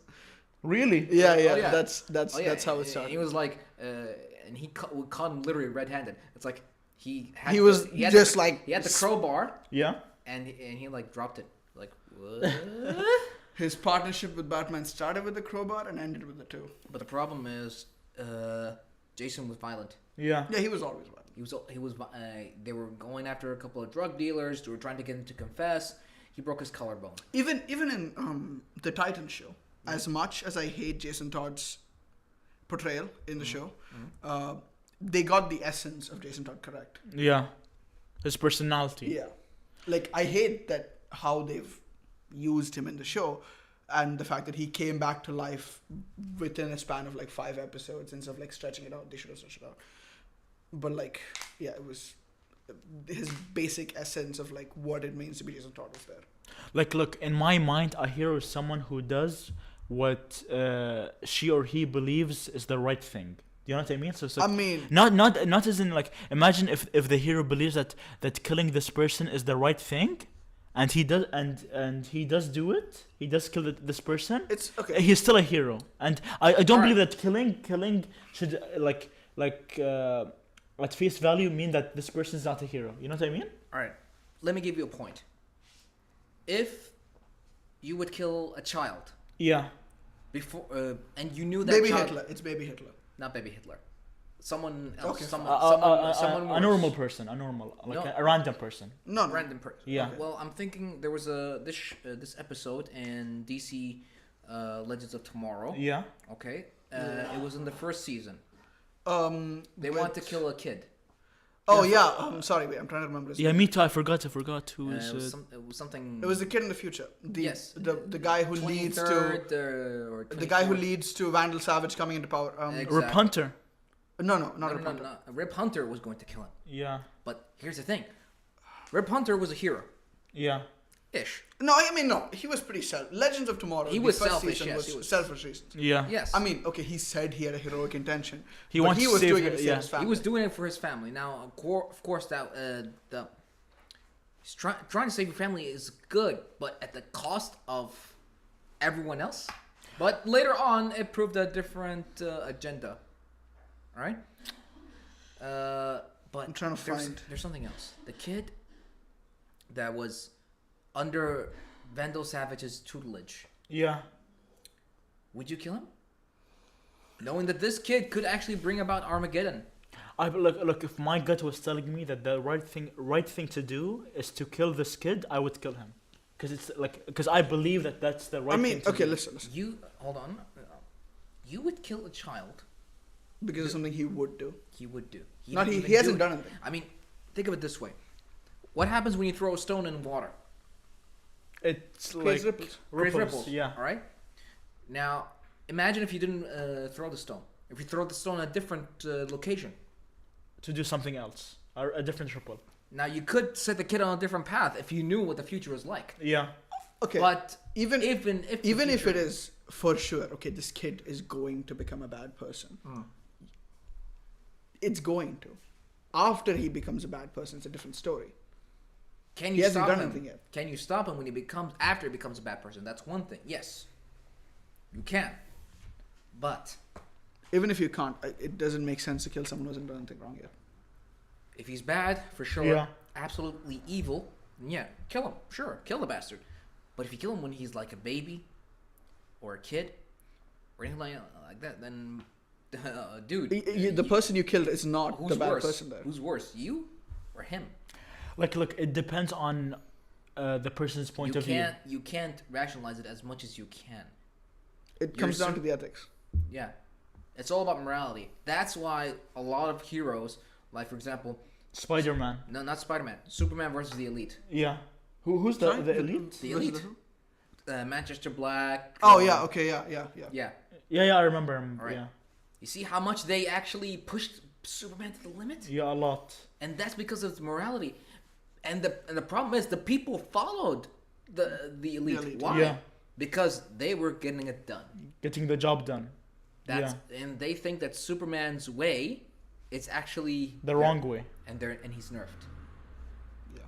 really. Yeah, Oh, yeah. yeah. That's how it started. He was like, and he caught him literally red-handed. It's like he had He was he had just the, like he had the crowbar Yeah. and he like dropped it. Like what? His partnership with Batman started with the crowbar and ended with the two. But the problem is, Jason was violent. Yeah. Yeah, he was always violent. He was. They were going after a couple of drug dealers. They were trying to get him to confess. He broke his collarbone. Even in the Titan show, as much as I hate Jason Todd's portrayal in the show, they got the essence of Jason Todd correct. Yeah. His personality. Yeah, like I hate that how they've used him in the show, and the fact that he came back to life within a span of like 5 episodes instead of like stretching it out. They should have stretched it out. But like, yeah, it was his basic essence of like what it means to be Jason Todd was there. Like, look, in my mind, a hero is someone who does what she or he believes is the right thing. Do you know what I mean? So it's I like, mean, not as in like, imagine if the hero believes that killing this person is the right thing, and he does and he does do it. He does kill this person. it's okay. He's still a hero, and I don't Alright. believe that killing should at face value mean that this person is not a hero. You know what I mean? All right, let me give you a point. If you would kill a child Yeah. before, and you knew that Baby child, Hitler. It's Baby Hitler. not baby Hitler, someone else, Okay, someone A worse. normal person, a normal, like No. a random person. No, no. random person. Yeah. Well, I'm thinking there was this episode in DC Legends of Tomorrow. Yeah. Okay, it was in the first season. They with- wanted to kill a kid. Oh yeah. I'm sorry. Wait, I'm trying to remember. His Yeah, name. me too. I forgot who is it, was it. it was something. It was the kid in the future. Yes. The guy who leads to 23rd, or the guy who 24th. leads to Vandal Savage coming into power. Exactly. Rip Hunter. No, No, not no, Rip no, Hunter. no. Rip Hunter was going to kill him. Yeah. But here's the thing. Rip Hunter was a hero. Yeah. Ish. No, I mean no. He was pretty self. Legends of Tomorrow. He the was first selfish, season yes, was he was. selfish reasons. Yeah. Yes. I mean, okay, he said he had a heroic intention. He but wants he to was save doing her- it to save yeah. his He family. was doing it for his family. Now, of course, that he's trying to save your family is good, but at the cost of everyone else. But later on, it proved a different agenda. All right. But I'm trying to find- there's something else. The kid that was under Vandal Savage's tutelage. Yeah. Would you kill him? Knowing that this kid could actually bring about Armageddon. Look. If my gut was telling me that the right thing to do is to kill this kid, I would kill him, because I believe that that's the right. I mean, thing to okay, do. listen. You hold on. You would kill a child. Because it's something he would do. He would do. Not didn't he. even He hasn't do it. done anything. I mean, think of it this way. What happens when you throw a stone in water? It's Creates like ripples. Creates ripples. Yeah. All right. Now, imagine if you didn't throw the stone. If you throw the stone at a different location. To do something else or a different ripple. Now, you could set the kid on a different path if you knew what the future was like. Yeah. Okay. But even if the if future- it is for sure, okay, this kid is going to become a bad person. It's going to. After he becomes a bad person, it's a different story. Can you He hasn't stop done him? anything yet. Can you stop him when he becomes after he becomes a bad person? That's one thing. Yes, you can. But Even if you can't, it doesn't make sense to kill someone who hasn't done anything wrong yet. if he's bad, for sure, Yeah. absolutely evil, yeah, kill him. Sure, kill the bastard. But if you kill him when he's like a baby, or a kid, or anything like that, then, dude, The person you killed is not who's the bad worse? person there. Who's worse, you or him? Look. It depends on the person's point You of view. can't rationalize it as much as you can. It comes down to the ethics. Yeah. It's all about morality. That's why a lot of heroes, like for example, Spider-Man. no, not Spider-Man, Superman versus the Elite. Yeah. Who's Sorry? the elite? The Versus Elite. Manchester Black. Oh yeah, okay, yeah. Yeah. Yeah. I remember him. All right. Yeah. You see how much they actually pushed Superman to the limit? Yeah, a lot. And that's because of morality. And the problem is the people followed the Elite. Elite. Why? Yeah. Because they were getting it done. Getting the job done. That's and they think that Superman's way is actually The wrong way. and he's nerfed. Yeah.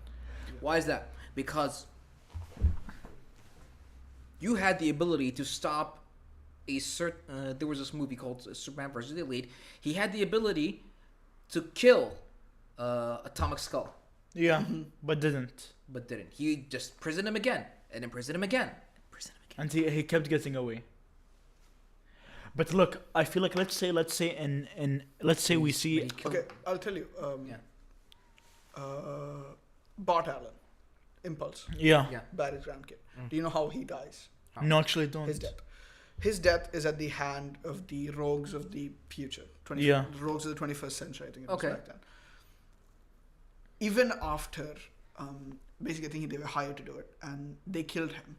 Why is that? Because you had the ability to stop a certain. There was this movie called Superman vs. the Elite. He had the ability to kill Atomic Skull, Yeah. But didn't. but didn't. He just imprisoned him again, and imprisoned him again, imprisoned him again. And he kept getting away. But look, I feel like let's say let's say we see When he killed- Okay, I'll tell you. Yeah. Bart Allen, Impulse, yeah. Yeah. Barry's grandkid. Do you know how he dies? No, actually don't. His death. His death is at the hand of the rogues of the future. Yeah. Rogues of the 21st century, I think it was Okay. back then. Even after, basically, I think they were hired to do it, and they killed him.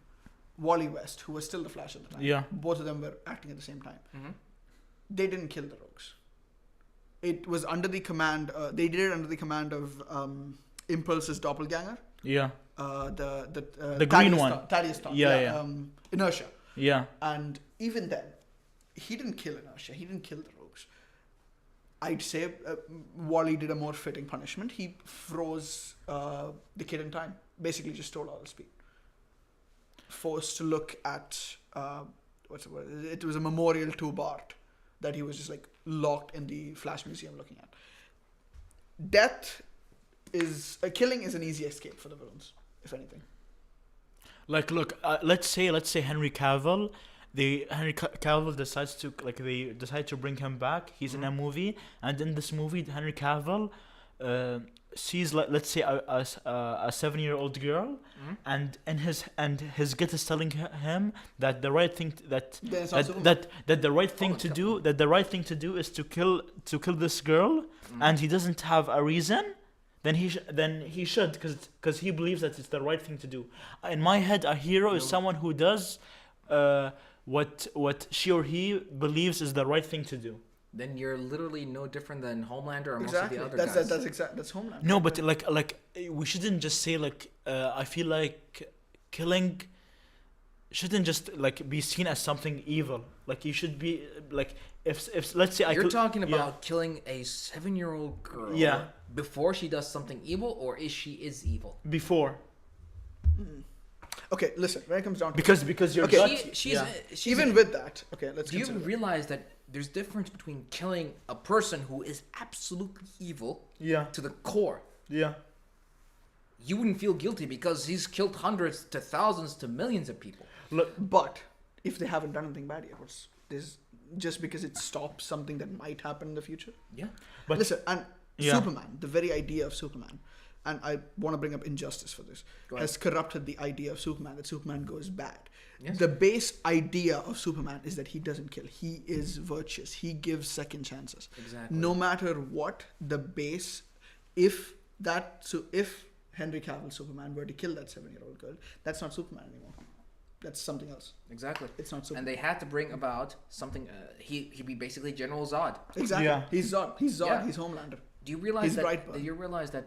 Wally West, who was still the Flash at the time. Yeah. Both of them were acting at the same time. Mhm. They didn't kill the rogues. It was under the command. They did it under the command of Impulse's doppelganger. Yeah. The green one. Thaddeus Star. Yeah. Inertia. Yeah. And even then, he didn't kill Inertia. He didn't kill the rogues. I'd say Wally did a more fitting punishment. He froze the kid in time. Basically, just stole all his speed. Forced to look at what's the word? It was a memorial to Bart that he was just like locked in the Flash Museum looking at. Death is killing is an easy escape for the villains, if anything. Like, look, let's say Henry Cavill, Cavill decides to they decide to bring him back. He's in a movie, and in this movie, Henry Cavill sees let's say a 7-year-old girl, and his gut is telling him that the right thing that the right thing to do is to kill this girl, and he doesn't have a reason. Then he should because he believes that it's the right thing to do. In my head, a hero is someone who does what she or he believes is the right thing to do. Then you're literally no different than Homelander or Exactly. most of the other guys. That's Homeland. No, but like we shouldn't just say I feel like killing shouldn't just like be seen as something evil. Like you should be like if let's say You're talking yeah. about killing a 7-year-old girl Yeah. before she does something evil, or is she evil? before Okay, listen. When it comes down to because your Okay. gut, She's yeah. even with that, okay, let's Do you consider. realize that there's difference between killing a person who is absolutely evil yeah to the core? yeah You wouldn't feel guilty because he's killed hundreds to thousands to millions of people. look But if they haven't done anything bad yet, what's this? Just because it stops something that might happen in the future. Yeah. but Listen, and Yeah. Superman, the very idea of Superman, and I want to bring up Injustice for this, Go ahead. has corrupted the idea of Superman, that Superman goes bad. Yes. The base idea of Superman is that he doesn't kill. He is virtuous. He gives second chances. Exactly. No matter what the base, if Henry Cavill Superman were to kill that 7-year-old girl, that's not Superman anymore. That's something else. Exactly. It's not And Superman. they had to bring about something. He'd be basically General Zod. Exactly. Yeah. He's Zod. He's Zod. Yeah. He's Homelander. Do you realize He's that? Brightburn. Do you realize that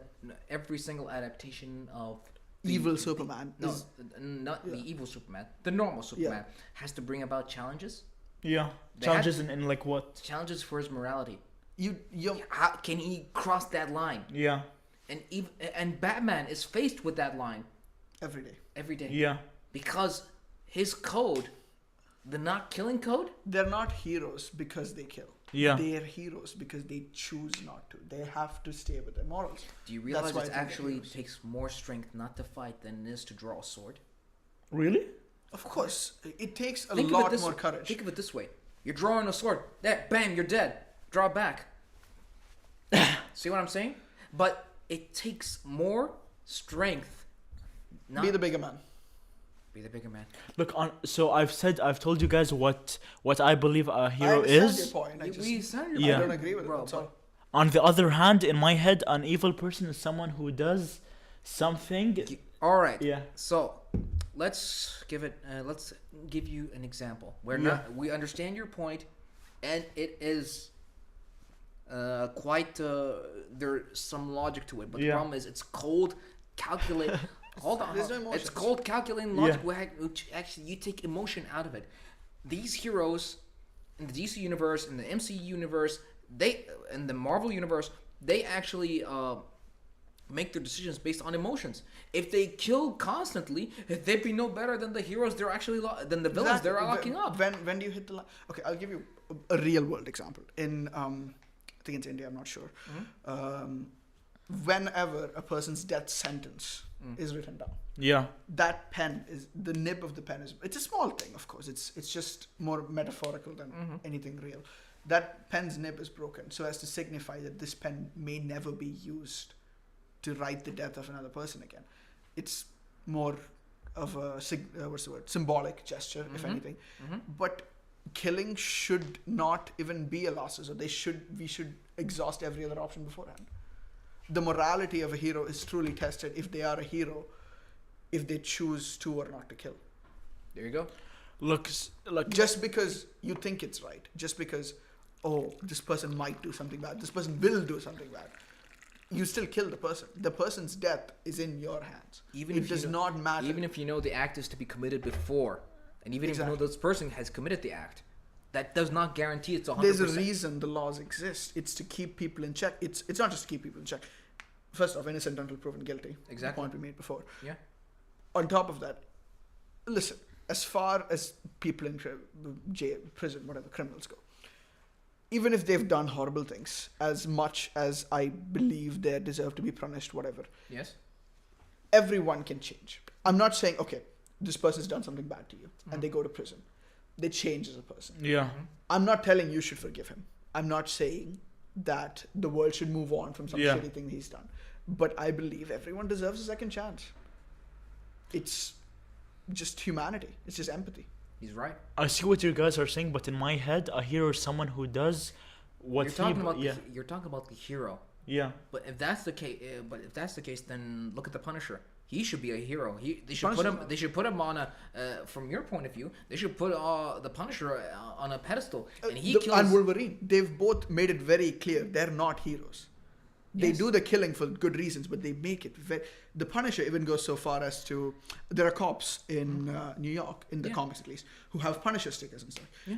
every single adaptation of Evil Superman no, is not the yeah. evil Superman, the normal Superman has to bring about challenges. yeah They challenges in like what Challenges for his morality. you. How can he cross that line? yeah And Batman is faced with that line Every day. every day yeah because his code, the not killing code. They're not heroes because they kill. Yeah. They're heroes because they choose not to. They have to stay with their morals. Do you That's realize why it I think they're actually heroes. takes more strength not to fight than it is to draw a sword? really Of course, it takes a Think of it lot this more way. courage. Think of it this way: you're drawing a sword. There, bam, you're dead. Draw back. See what I'm saying? But it takes more strength. Not Be the bigger man. be the bigger man. look on so I've told you guys what I believe a I hero understand is. your point. I, just, We said it, Yeah. I don't agree with it. Bro, That's but- all. On the other hand, in my head, an evil person is someone who does something. All right. Yeah. So let's give it. Let's give you an example. We're Yeah. not. We understand your point, and it is quite. There's some logic to it, but the Yeah. problem is it's cold, calculate. Hold on. There's no It's emotions. cold, calculating logic, which actually you take emotion out of it. These heroes in the DC universe, in the MCU universe, they in the Marvel universe, they actually make their decisions based on emotions. If they kill constantly, they'd be no better than the heroes. They're actually than the villains. Exactly. They're locking up. When do you hit the line? Okay, I'll give you a real world example. In I think it's India. I'm not sure. Whenever a person's death sentence is written down, Yeah. that pen is the nib of the pen is. It's a small thing, of course. It's just more metaphorical than anything real. That pen's nib is broken, so as to signify that this pen may never be used to write the death of another person again. It's more of a symbolic gesture, if anything. But killing should not even be a loss, so we should exhaust every other option beforehand. The morality of a hero is truly tested if they are a hero, if they choose to or not to kill. There you go. Look, like Just because you think it's right, just because, oh, this person might do something bad, this person will do something bad, you still kill the person. The person's death is in your hands. Even It if you does know- not matter. Even if you know the act is to be committed before, and even if you know Exactly. this person has committed the act, that does not guarantee it's 100%. There's a reason the laws exist. It's to keep people in check. It's not just to keep people in check. First off, innocent until proven guilty. Exactly. The point we made before. Yeah. On top of that, listen, as far as people in jail, prison, whatever, criminals go, even if they've done horrible things, as much as I believe they deserve to be punished, whatever, Yes. everyone can change. I'm not saying, okay, this person's done something bad to you, and they go to prison. They change as a person. yeah. I'm not telling you should forgive him. I'm not saying that the world should move on from some Yeah. shitty thing he's done. But I believe everyone deserves a second chance. It's just humanity. It's just empathy. He's right. I see what you guys are saying, but in my head, a hero is someone who does what You're talking about yeah, you're talking about the hero. yeah. But if that's the case, then look at the Punisher. He should be a hero. They should put him. Punisher- They should put him on a. From your point of view, they should put the Punisher on a pedestal, and he kills. And Wolverine. They've both made it very clear they're not heroes. They Yes. do the killing for good reasons, but they make it very. The Punisher even goes so far as to, there are cops in New York, in the Yeah. comics at least, who have Punisher stickers and stuff. Yeah.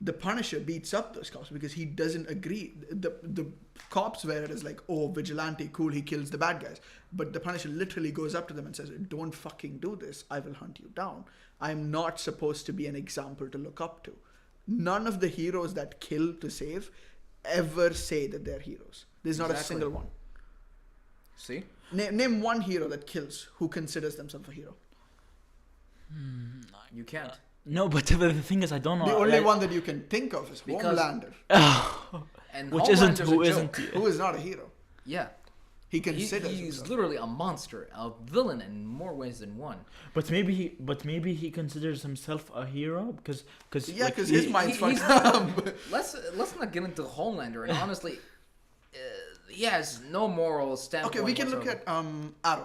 The Punisher beats up those cops because he doesn't agree. The cops wear it as like, oh, vigilante, cool, he kills the bad guys. But the Punisher literally goes up to them and says, don't fucking do this. I will hunt you down. I'm not supposed to be an example to look up to. None of the heroes that kill to save ever say that they're heroes. There's not a Exactly. single one. See? Name one hero that kills who considers themselves a hero. You can't. No, but the thing is, I don't know. The only like- one that you can think of is Because- Homelander, And Which isn't Homelander's who a isn't. joke. who is not a hero. Yeah. He considers He's himself. literally a monster, a villain in more ways than one. But maybe he considers himself a hero because Yeah, because his mind's he's- fucked up. Let's not get into Homelander. And honestly, he has no moral standpoint. Okay, we can look whatsoever. at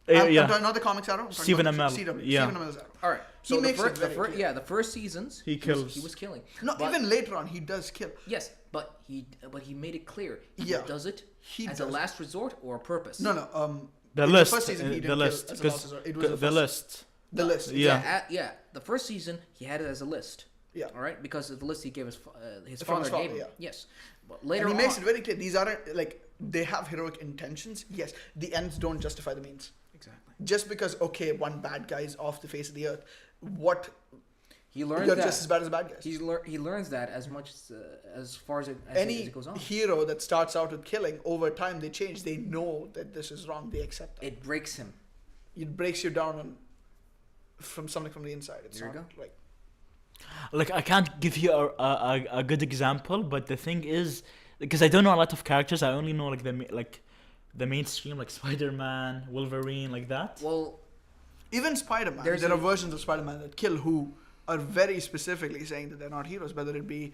Arrow. yeah. Not the comics Arrow. I'm talking Stephen about Amell. CW. Yeah. Stephen Amell's Arrow. All right. He So makes it very clear. yeah, the first seasons He he kills. was killing. No, But- even later on, he does kill. Yes, but he made it clear. He Yeah. does it He as does. a last resort or a purpose. No. The in list. The first season, he The didn't list. kill as a last resort. It was The first- list. The list. Yeah. Yeah. The first season he had it as a list. Yeah. All right, because of the list he gave his From father his father, gave him. yeah. Yes, but later And he makes on, it very clear. These aren't like they have heroic intentions. Yes, the ends don't justify the means. exactly. Just because one bad guy is off the face of the earth, what He learns you're that just as bad as bad guys. he learns that as much as far as Any it goes on. hero that starts out with killing, over time they change. They know that this is wrong. They accept that. It breaks him. It breaks you down from something from the inside. It's There you not like Like I can't give you a good example, but the thing is, because I don't know a lot of characters, I only know like the mainstream, like Spider-Man, Wolverine, like that. Well, even Spider-Man. There's There a- are versions of Spider-Man that kill who are very specifically saying that they're not heroes. Whether it be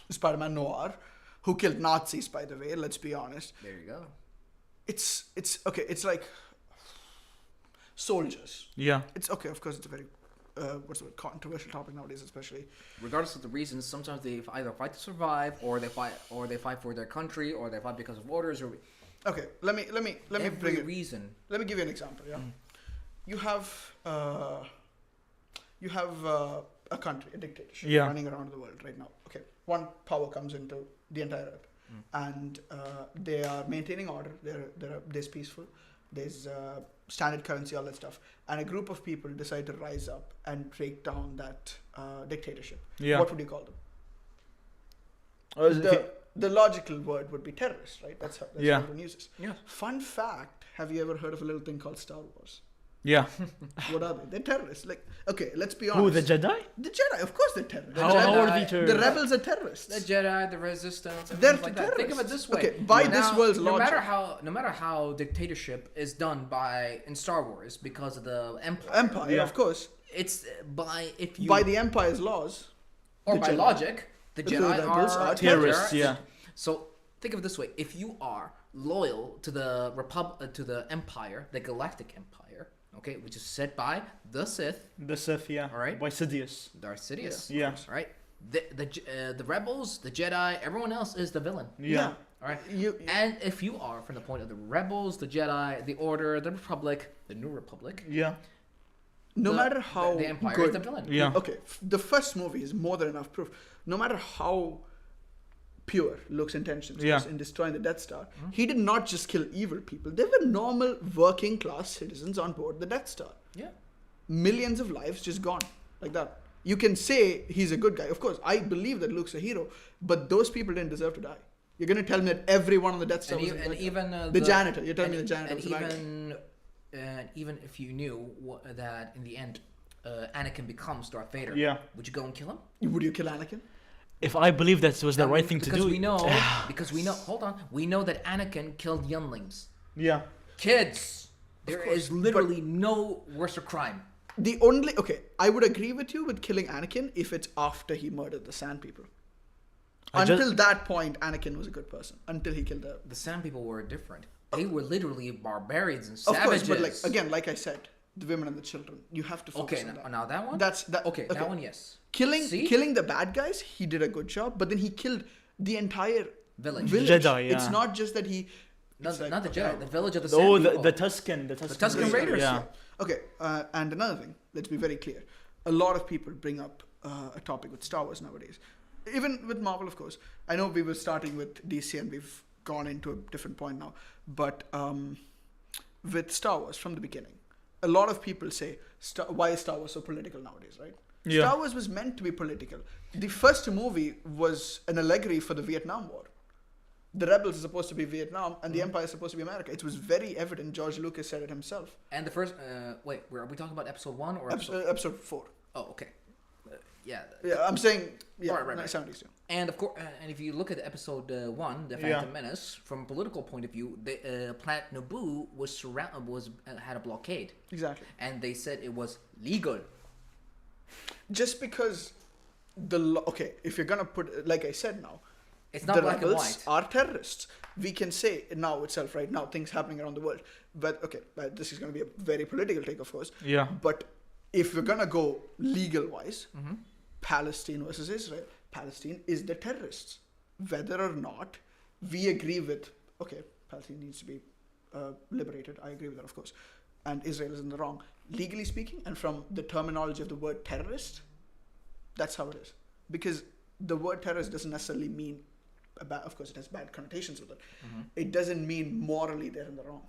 Spider-Man Noir, who killed Nazis, by the way. Let's be honest. there you go. It's okay. It's like soldiers. Yeah. It's okay. Of course, it's a very what's the word, controversial topic nowadays, especially. Regardless of the reasons, sometimes they either fight to survive, or they fight for their country, or they fight because of orders, or Okay, let me every bring it. reason. Let me give you an example. Yeah, you have a country, a dictatorship Yeah. running around the world right now. Okay, one power comes into the entire earth, and they are maintaining order. There's peaceful. There's standard currency, all that stuff, and a group of people decide to rise up and break down that dictatorship. Yeah. What would you call them? Okay. The logical word would be terrorist, right? That's Yeah. what everyone uses. Yeah. Fun fact: have you ever heard of a little thing called Star Wars? Yeah. What are they? They're terrorists. Like, okay, let's be honest. Who, the Jedi? The Jedi, of course, they're terrorists. How Jedi- are they The terrorists? rebels are terrorists. The Jedi, the Resistance, They're everything like that. Think of it terrorists. this way. Okay, by this world's no logic. no matter how dictatorship is done by in Star Wars because of the Empire. Empire, Yeah. of course. It's by if you By the Empire's laws. or the by Jedi. logic, the The Jedi rebels are are terrorists, yeah. So think of it this way: if you are loyal to the to the Empire, the Galactic Empire, okay, which is set by the Sith, The Sith, yeah. All right. By Sidious. Darth Sidious, Yeah. all right. The rebels, the Jedi, everyone else is the villain. Yeah. All right. You, And if you are from the point of the rebels, the Jedi, the Order, the Republic, the New Republic, Yeah. no the- matter how the Empire good, is the villain. Yeah. Okay, the first movie is more than enough proof. No matter how pure Luke's intentions Yeah. was in destroying the Death Star, he did not just kill evil people. There were normal working class citizens on board the Death Star. Yeah. Millions of lives just gone like that. You can say he's a good guy. Of course, I believe that Luke's a hero, but those people didn't deserve to die. You're gonna tell me that everyone on the Death Star And, was a and good guy. even the janitor. You're telling me the janitor and was a bad guy. even if you knew that in the end Anakin becomes Darth Vader, Yeah. would you go and kill him? Would you kill Anakin? If I believe that was the And right thing to because do. we know, because we know. Hold on, we know that Anakin killed younglings, Yeah. kids. There course, is literally no worse crime. The only I would agree with you with killing Anakin if it's after he murdered the Sand People. I just- Until that point, Anakin was a good person. Until he killed the. The Sand People were different. They were literally barbarians and Of savages. course, but like I said, the women and the children. You have to focus Okay, on that. now that one. That's that. Okay, that one, yes. See? Killing the bad guys, he did a good job. But then he killed the entire village. Jedi, yeah. It's not just that he. it's Not the Jedi, the village of the Oh, Sand People. the Tuscan Tuscan Raiders. Yeah. Okay, and another thing, let's be very clear. A lot of people bring up a topic with Star Wars nowadays. Even with Marvel, of course. I know we were starting with DC and we've gone into a different point now. But with Star Wars from the beginning, a lot of people say, why is Star Wars so political nowadays, right? Yeah. Star Wars was meant to be political. The first movie was an allegory for the Vietnam War. The rebels are supposed to be Vietnam and the Empire is supposed to be America. It was very evident. George Lucas said it himself. And the first, wait, are we talking about episode 1 or Episode 4. Oh, okay. Yeah. Yeah, I'm saying, yeah, Right. 70s. Yeah. And of course, and if you look at episode 1, The Phantom Menace, from a political point of view, the planet Naboo was had a blockade, Exactly. and they said it was legal. Just because okay, if you're gonna put, like I said now, It's not the black and rebels white. are terrorists. We can say now itself, right now, things happening around the world. But okay, this is gonna be a very political take, of course. Yeah. But if we're gonna go legal wise, Mm-hmm. Palestine versus Israel, Palestine is the terrorists. Whether or not we agree with, okay, Palestine needs to be liberated. I agree with that, of course. And Israel is in the wrong. Legally speaking, and from the terminology of the word terrorist, that's how it is. Because the word terrorist doesn't necessarily mean, of course, it has bad connotations with it. Mm-hmm. It doesn't mean morally they're in the wrong.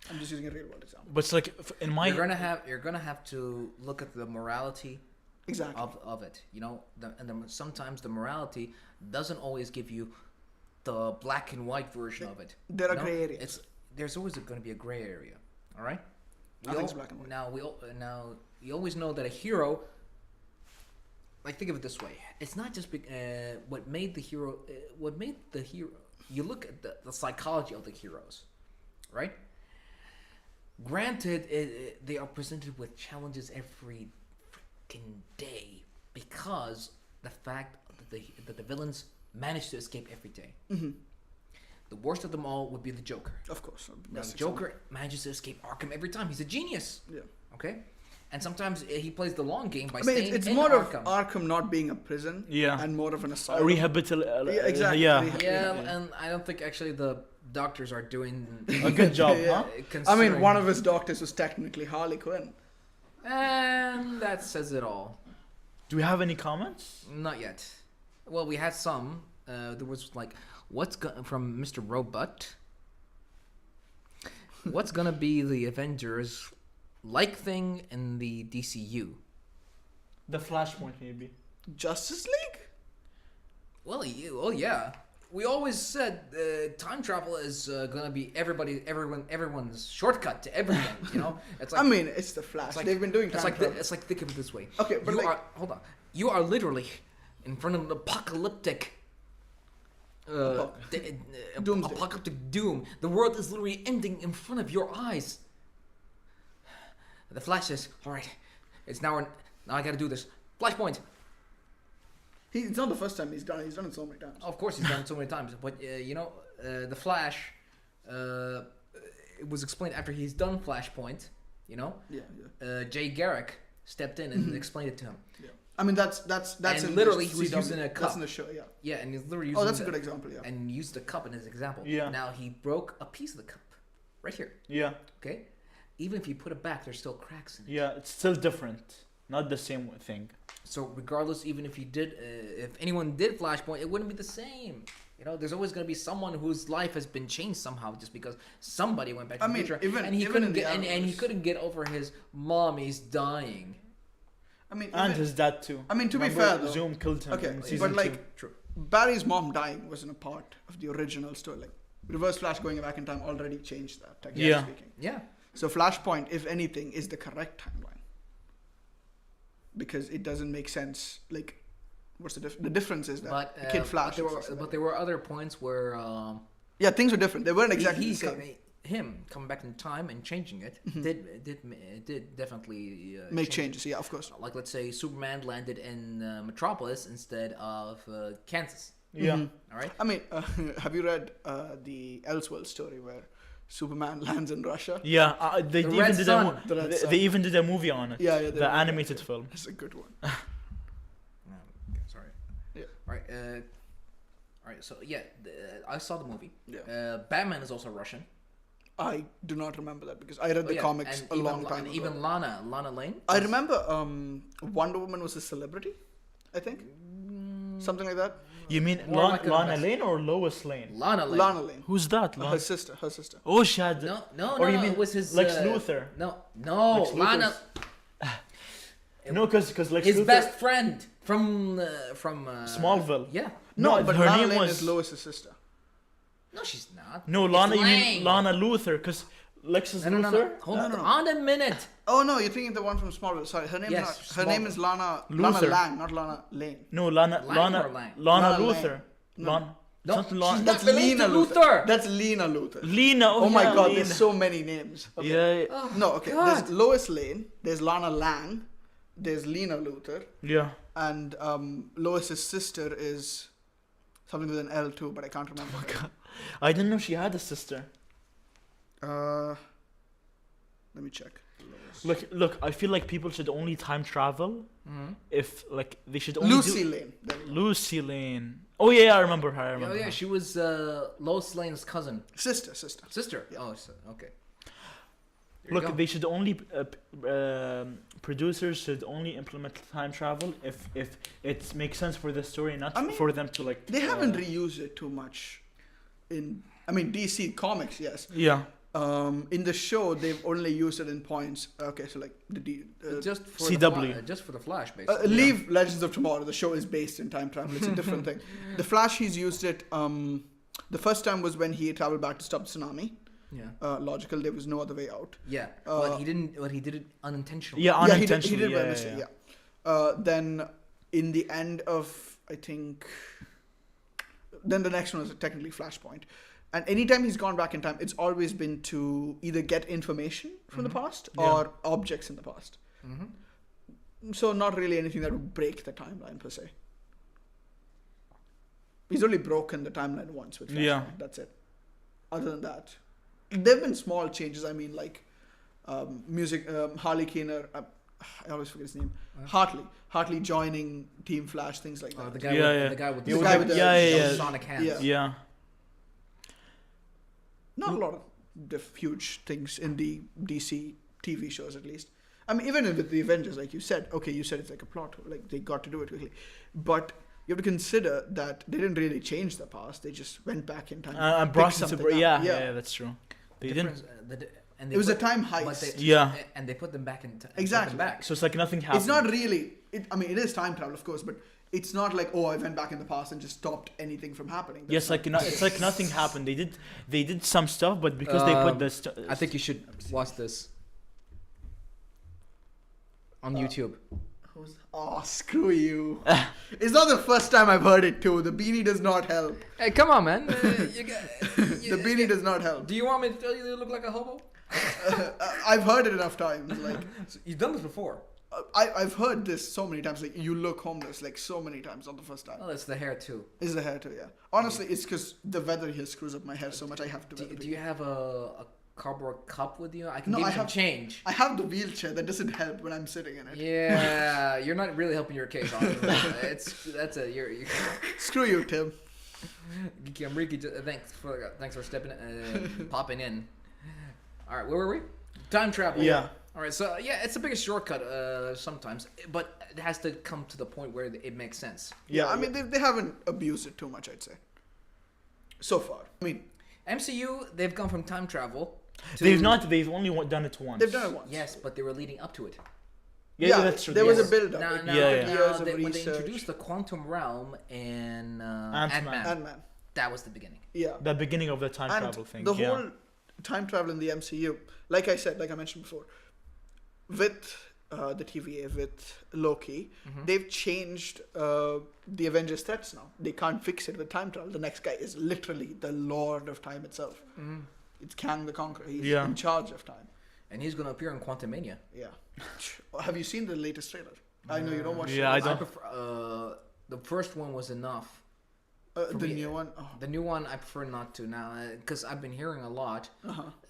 I'm just using a real world example. But it's like in my You're gonna have to look at the morality Exactly. of it. You know, sometimes the morality doesn't always give you the black and white version of it. There are You know? gray areas. There's always going to be a gray area. All right. Nothing's black and white. Now you always know that a hero. Like, think of it this way: it's not just what made the hero. What made the hero? You look at the psychology of the heroes, right? Granted, they are presented with challenges every freaking day because the fact that the villains manage to escape every day. Mm-hmm. The worst of them all would be the Joker. Of course. Now, Joker manages to escape Arkham every time. He's a genius. Yeah. Okay, and sometimes he plays the long game by I mean, staying it's in more Arkham. of Arkham not being a prison. Yeah. And more of an yeah, asylum. Exactly. Yeah. Yeah, and I don't think actually the doctors are doing A good job, Yeah. huh? I mean, considering- one of his doctors was technically Harley Quinn. And that says it all. Do we have any comments? Not yet. Well, we had some. There was like, from Mr. Robot. What's gonna be the Avengers like thing in the DCU? The Flashpoint, maybe. Justice League? Well, yeah. We always said time travel is gonna be everyone's shortcut to everything. You know, it's like I mean, it's the Flash. it's like- They've been doing time travel. it's like think of it this way. Okay, but Hold on. You are literally in front of an apocalyptic. Doomsday. Apocalyptic doom. The world is literally ending in front of your eyes. The Flash says, "All right, it's now I got to do this." Flashpoint. It's not the first time he's done it. He's done it so many times. Of course, he's done it so many times, but the Flash. It was explained after he's done Flashpoint. You know, Yeah. Jay Garrick stepped in and explained it to him. Yeah. I mean, that's And in literally the he was CW. using a That's cup. in the show, yeah. Yeah, and he's literally using Oh, that's a good example, yeah. and used the cup in his example. Yeah. Now he broke a piece of the cup, right here. Yeah. Okay, even if you put it back, there's still cracks in it. Yeah, it's still different. Not the same thing. So regardless, even if you did, if anyone did Flashpoint, it wouldn't be the same. You know, there's always going to be someone whose life has been changed somehow just because somebody went back to I the mean, future even- and he even couldn't in the get and he Arrows. couldn't get over his mommy's dying. I mean, And even- his dad too. I mean, to be Remember, fair, though. Zoom killed him Okay, in but season like, two. Barry's mom dying wasn't a part of the original story. Like, Reverse Flash going back in time already changed that, technically Yeah. speaking. Yeah. So Flashpoint, if anything, is the correct timeline. Because it doesn't make sense. Like, what's the difference is that But the Kid Flash. but there were other points where yeah, things were different. They weren't exactly he, the same. him coming back in time and changing it did definitely Make change changes, yeah, of course. it. Like, let's say Superman landed in Metropolis instead of Kansas. Yeah. Mhm. All right. I mean, have you read the Elseworld story where Superman lands in Russia? Yeah, they The even Red did Sun. The Red they, Sun. they even did a movie on it. Yeah, The animated film. It's a good one. Okay, sorry. Yeah. All right. All right, so yeah, I saw the movie. Yeah. Batman is also Russian. I do not remember that because I read the Yeah, comics and a long time and ago. even Lana Lane. I remember Wonder Woman was a celebrity, I think. Something like that. You mean More like a Lana best- Lane or Lois Lane? Lana Lane. Lana Lane. Who's that? Her sister. Her sister. Oh, she had. No, Or you no, mean it was his Lex Luthor? No, Lex Lana. Luthor's- No, because Lex His Luthor. best friend from Smallville. Yeah. No, but her Lana name Lane was. is Lois's sister. No, she's not. No, It's Lana. You Lane. mean Lana Luthor? Because Lex is No, no, no, Luthor. no. Hold No, no, no. on a minute. Oh no, you're thinking the one from Smallville. Sorry, her name Yes, is not, her name is Lana Luther. Lang, not Lana Lane. No, Lang or Lana Lang? Lana Lana Luthor. Lang. No. Lana. No, Something she's Lana. not That's related Lena to Luthor. Luthor. That's Lena Luthor. Lena. Oh my yeah, God, Lena. there's so many names. Okay. Yeah, Oh, No, okay. God. There's Lois Lane. There's Lana Lang. There's Lena Luthor, yeah. and Lois's sister is something with an L too, but I can't remember. Oh God, I didn't know she had a sister. Let me check. Look. I feel like people should only time travel Mhm. if like they should only Lucy do Lane. There we go. Lucy Lane. Oh yeah, I remember her. I Oh remember. yeah, her. she was Lois Lane's cousin, Sister. sister. Yeah. Oh, so, okay. There you Look, go. they should only producers should only implement time travel if it makes sense for the story, not I mean, for them to like. They haven't reused it too much. DC comics, yes. Yeah. In the show, they've only used it in points. Okay, so like just for CW. just for the Flash, basically. leave Legends of Tomorrow. The show is based in time travel. It's a different thing. The Flash, he's used it. The first time was when he traveled back to stop the tsunami. Yeah. Logical. There was no other way out. Yeah, but he didn't. But he did it unintentionally. Yeah, Yeah, unintentionally. he did by yeah, mistake. yeah. Yeah. Then in the end of I think. Then the next one was technically Flashpoint. And anytime he's gone back in time, it's always been to either get information from the past Yeah. or objects in the past. Mm-hmm. So not really anything that would break the timeline per se. He's only broken the timeline once with Flashpoint. Yeah. That's it. Other than that, there have been small changes. I mean, like music. Harley Keener. I always forget his name. Hartley joining Team Flash. Things like that. The guy Yeah, with yeah. the guy with The guy with the- yeah. sonic hands. Yeah. Yeah. Not a lot of huge things in the DC TV shows, at least. I mean, even with the Avengers, like you said, okay, you said it's like a plot, like they got to do it quickly. But you have to consider that they didn't really change the past; they just went back in time And picked brought it to something up. yeah, that's true. They didn't. Difference, and they It was a put- time but heist. Yeah. And they put them back in. Exactly. Put them back. So it's like nothing happened. It's not really. I mean, it is time travel, of course, but it's not like I went back in the past and just stopped anything from happening. That's Yes, not- like it's like nothing happened. They did some stuff, but because they put this. I think you should watch this on YouTube. Oh, screw you! It's not the first time I've heard it too. The beanie does not help. Hey, come on, man. The beanie does not help. Do you want me to tell you you look like a hobo? I've heard it enough times. Like You've done this before. I've heard this so many times. Like you look homeless, like so many times. Not the first time. Oh, it's the hair too. Is the hair too? Yeah. Honestly, it's because the weather here screws up my hair so much. I have to. Do you have a cardboard cup with you? I can No, give I you some have- change. I have the wheelchair that doesn't help when I'm sitting in it. Yeah, you're not really helping your case. Honestly. You're Screw you, Tim. Ricky, thanks for stepping popping in. All right, where were we? Time travel. Yeah. All right, so yeah, it's the biggest shortcut sometimes, but it has to come to the point where it makes sense. Yeah, I mean they haven't abused it too much. I'd say. So far, I mean MCU, they've gone from time travel. To, They've not. They've only done it once. they've done it once. Yes, but they were leading up to it. Yeah, that's true. There was yes. a build up. Now, It now, took Yeah. years of when they research. introduced the quantum realm in Ant-Man. Ant-Man. that was the beginning. Yeah. The beginning of the time And travel thing. the yeah. whole time travel in the MCU, like I mentioned before, with the TVA, with Loki, they've changed the Avengers threats now. They can't fix it with time travel. The next guy is literally the Lord of Time itself. It's Kang the Conqueror. He's Yeah. in charge of time. And he's gonna appear in Quantumania. Yeah. Have you seen the latest trailer? I know you don't watch. Yeah, I trailers. don't. prefer, the first one was enough. for The me, new one. Oh. The new one I prefer not to now because I've been hearing a lot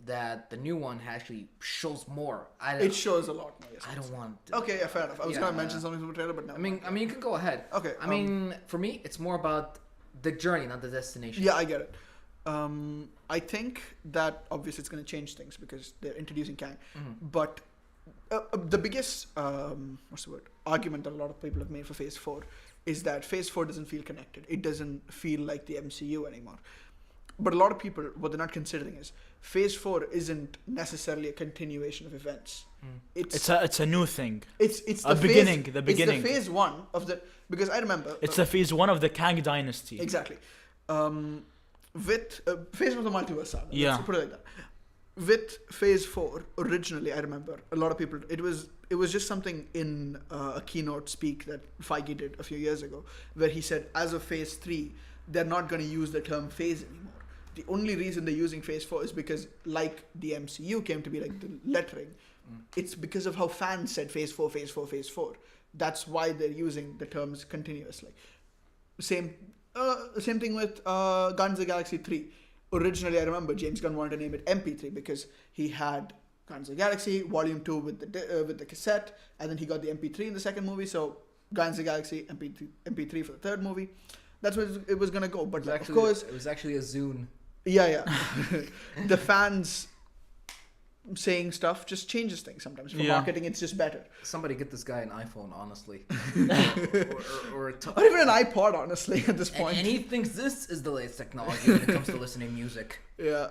that the new one actually shows more. It shows a lot more. Yes. I don't want. Okay, yeah, fair enough. I was Yeah. gonna mention something from the trailer, but no. I mean, you can go ahead. Okay, I mean, for me, it's more about The journey, not the destination. Yeah, I get it. I think that obviously it's going to change things because they're introducing Kang. But the biggest what's the word argument that a lot of people have made for Phase 4 is that Phase 4 doesn't feel connected. It doesn't feel like the MCU anymore. But a lot of people, what they're not considering is Phase 4 isn't necessarily a continuation of events. It's a new thing. It's a the beginning. Phase, The beginning. It's the Phase 1 of the, because I remember It's the Phase 1 of the Kang dynasty. exactly with Phase 1 of the multiverse saga. Yeah. Let's put it like that. With Phase 4, originally, I remember a lot of people. It was just something in a keynote speak that Feige did a few years ago, where he said, as of Phase 3, they're not going to use the term phase anymore. The only reason they're using Phase 4 is because, like the MCU came to be like the lettering, it's because of how fans said Phase 4, Phase 4, Phase 4. That's why they're using the terms continuously. Same thing with Guardians of the Galaxy 3. Originally, I remember James Gunn wanted to name it MP3 because he had Guardians of the Galaxy Volume 2 with the cassette, and then he got the MP3 in the second movie. So Guardians of the Galaxy MP3 for the third movie. That's where it was gonna go. But like, of course, it was actually a Zune. Yeah. The fans saying stuff just changes things sometimes. For marketing, it's just better. Somebody get this guy an iPhone, honestly. or Or even an iPod, honestly, at this point. And he thinks this is the latest technology when it comes to listening music. Yeah.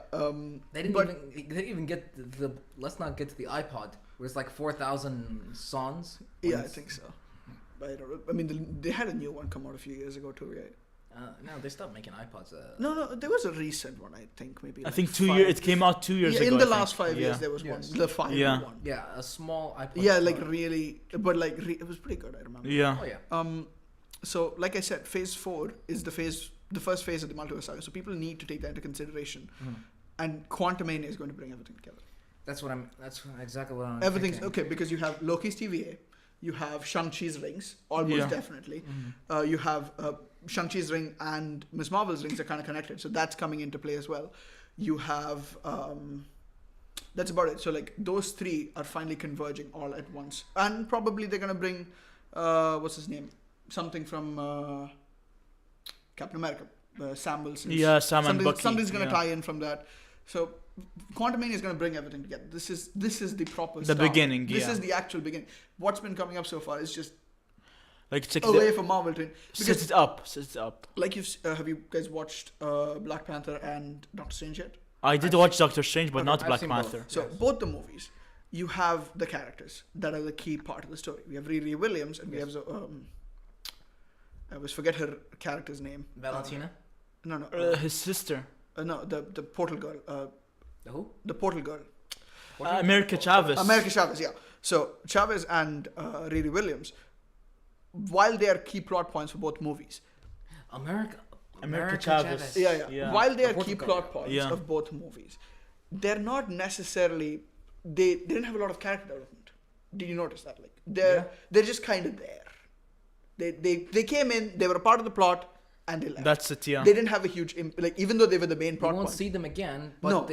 They didn't even get the. Let's not get to the iPod, where it's like 4,000 songs. Yeah, I think so. I mean, they had a new one come out a few years ago too, right? No, they stopped making iPods. No, there was a recent one, I think, maybe. I like think 2 years. It came out 2 years ago. In the I last think. 5 years, there was one. The final one. Yeah, a small iPod. Yeah, like really, but like it was pretty good. I remember. Yeah. Oh yeah. So like I said, Phase 4 is the first phase of the multiverse saga. So people need to take that into consideration. And Quantumania is going to bring everything together. That's exactly what I'm Everything's thinking. okay because you have Loki's TVA, you have Shang-Chi's rings, almost definitely. You have Shang-Chi's ring and Miss Marvel's rings are kind of connected, so that's coming into play as well. You have that's about it. So like those three are finally converging all at once, and probably they're gonna bring what's his name, something from Captain America, Sam Wilson. Yeah, Sam and Bucky. Something's gonna tie in from that. So Quantumania is going to bring everything together. This is the proper start. beginning. This is the actual beginning. What's been coming up so far is just like it's a way for Marvel to set it up. Like have you guys watched Black Panther and Doctor Strange yet? I did watch Doctor Strange, but not I've Black seen Panther. both. So Yes. both the movies, you have the characters that are the key part of the story. We have Riri Williams and we have I always forget her character's name. Valentina. No. His sister, No, the Portal girl. The who? The Portal girl. America Chavez. America Chavez, yeah. So Chavez and Riri Williams, while they are key plot points for both movies. America Chavez. Yeah. While they are key Portugal. plot points of both movies, they're not necessarily. They didn't have a lot of character development. Did you notice that? Like they're just kind of there. They came in. They were a part of the plot. And they left. That's it, yeah. They didn't have a huge even though they were the main plot We won't point. see them again, but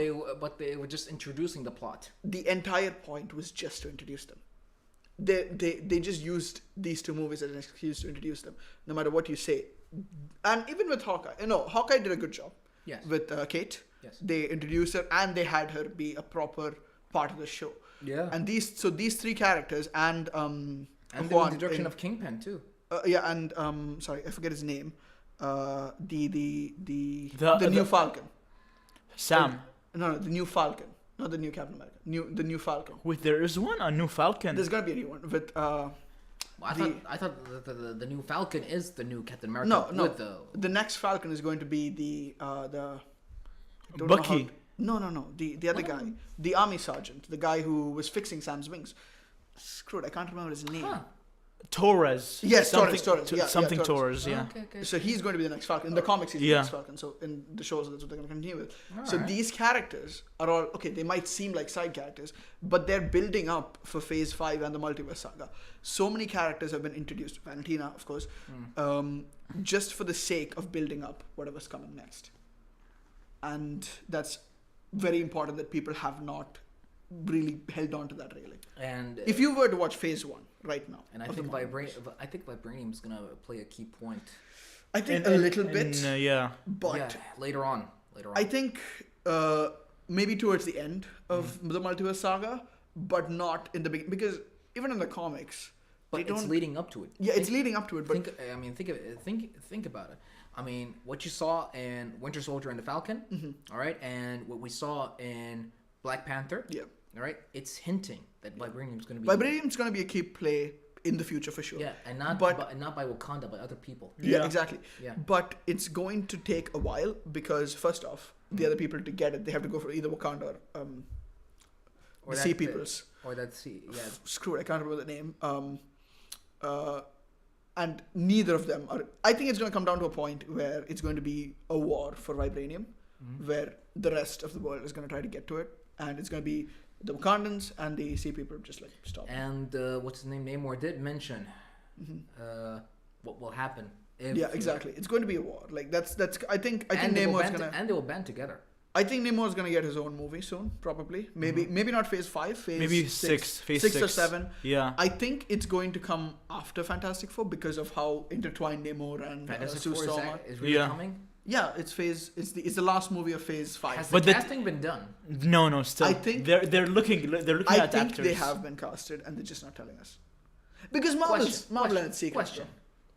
they were just introducing the plot. The entire point was just to introduce them. They just used these two movies as an excuse to introduce them, no matter what you say. And even with Hawkeye, Hawkeye did a good job. Yes. With Kate. Yes. They introduced her and they had her be a proper part of the show. Yeah. And these three characters and And the Juan introduction of Kingpin too. sorry, I forget his name. The new Falcon. Sam. No, the new Falcon, not the new Captain America. The new Falcon. Wait, there is one, a new Falcon. There's gonna be a new one with. I thought the new Falcon is the new Captain America. No. With the next Falcon is going to be the I don't Bucky. know how- No. The other guy, the army sergeant, the guy who was fixing Sam's wings. Screwed, I can't remember his name. Huh. Torres. Yes, something, Torres. Yeah, something Torres. Torres. Yeah. Okay. So he's going to be the next Falcon. In the comics, he's the Yeah. next Falcon. So in the shows, that's what they're going to continue with. So Alright. these characters are all, okay, they might seem like side characters, but they're building up for Phase 5 and the Multiverse Saga. So many characters have been introduced. Valentina, of course. Just for the sake of building up whatever's coming next. And that's very important that people have not really held on to that, really. And If you were to watch Phase 1 right now. and I of the think Marvel movies, Vibranium is gonna play a key point. I think a little bit, Yeah. but yeah, later on. I think maybe towards the end of the multiverse saga, but not in the beginning, because even in the comics, But they it's don't. leading up to it. Yeah, it's leading up to it, but Think about it. I mean, what you saw in Winter Soldier and the Falcon, all right, and what we saw in Black Panther, yeah, all right, it's hinting that vibranium's going to be vibranium's gonna be a key play in the future for sure. yeah, and not But- not by Wakanda, by other people. Yeah, Yeah. exactly. Yeah. But it's going to take a while because first off, the other people to get it, they have to go for either Wakanda or Or the that- Sea Peoples. Or that sea, yeah. Screw it, I can't remember the name. And neither of them are. I think it's going to come down to a point where it's going to be a war for vibranium, where the rest of the world is going to try to get to it, and it's going to be the Wakandans and the Sea People just like stop. And what's his name? Namor did mention what will happen. If, Yeah, exactly. It's going to be a war. Like that's. I think And they will Namor's band gonna. and they will band together. I think Namor's gonna get his own movie soon, probably. Maybe not Phase 5, Phase Maybe 6, phase 6 or 7. Yeah. I think it's going to come after Fantastic Four because of how intertwined Namor and Fantastic Sue Four Storm are. is really Yeah. coming. Yeah, it's the last movie of Phase 5. Has the But the- casting been done? No, still. I think- they're looking I at think actors. they have been casted and they're just not telling us. Because Marvel and its secrets. Question.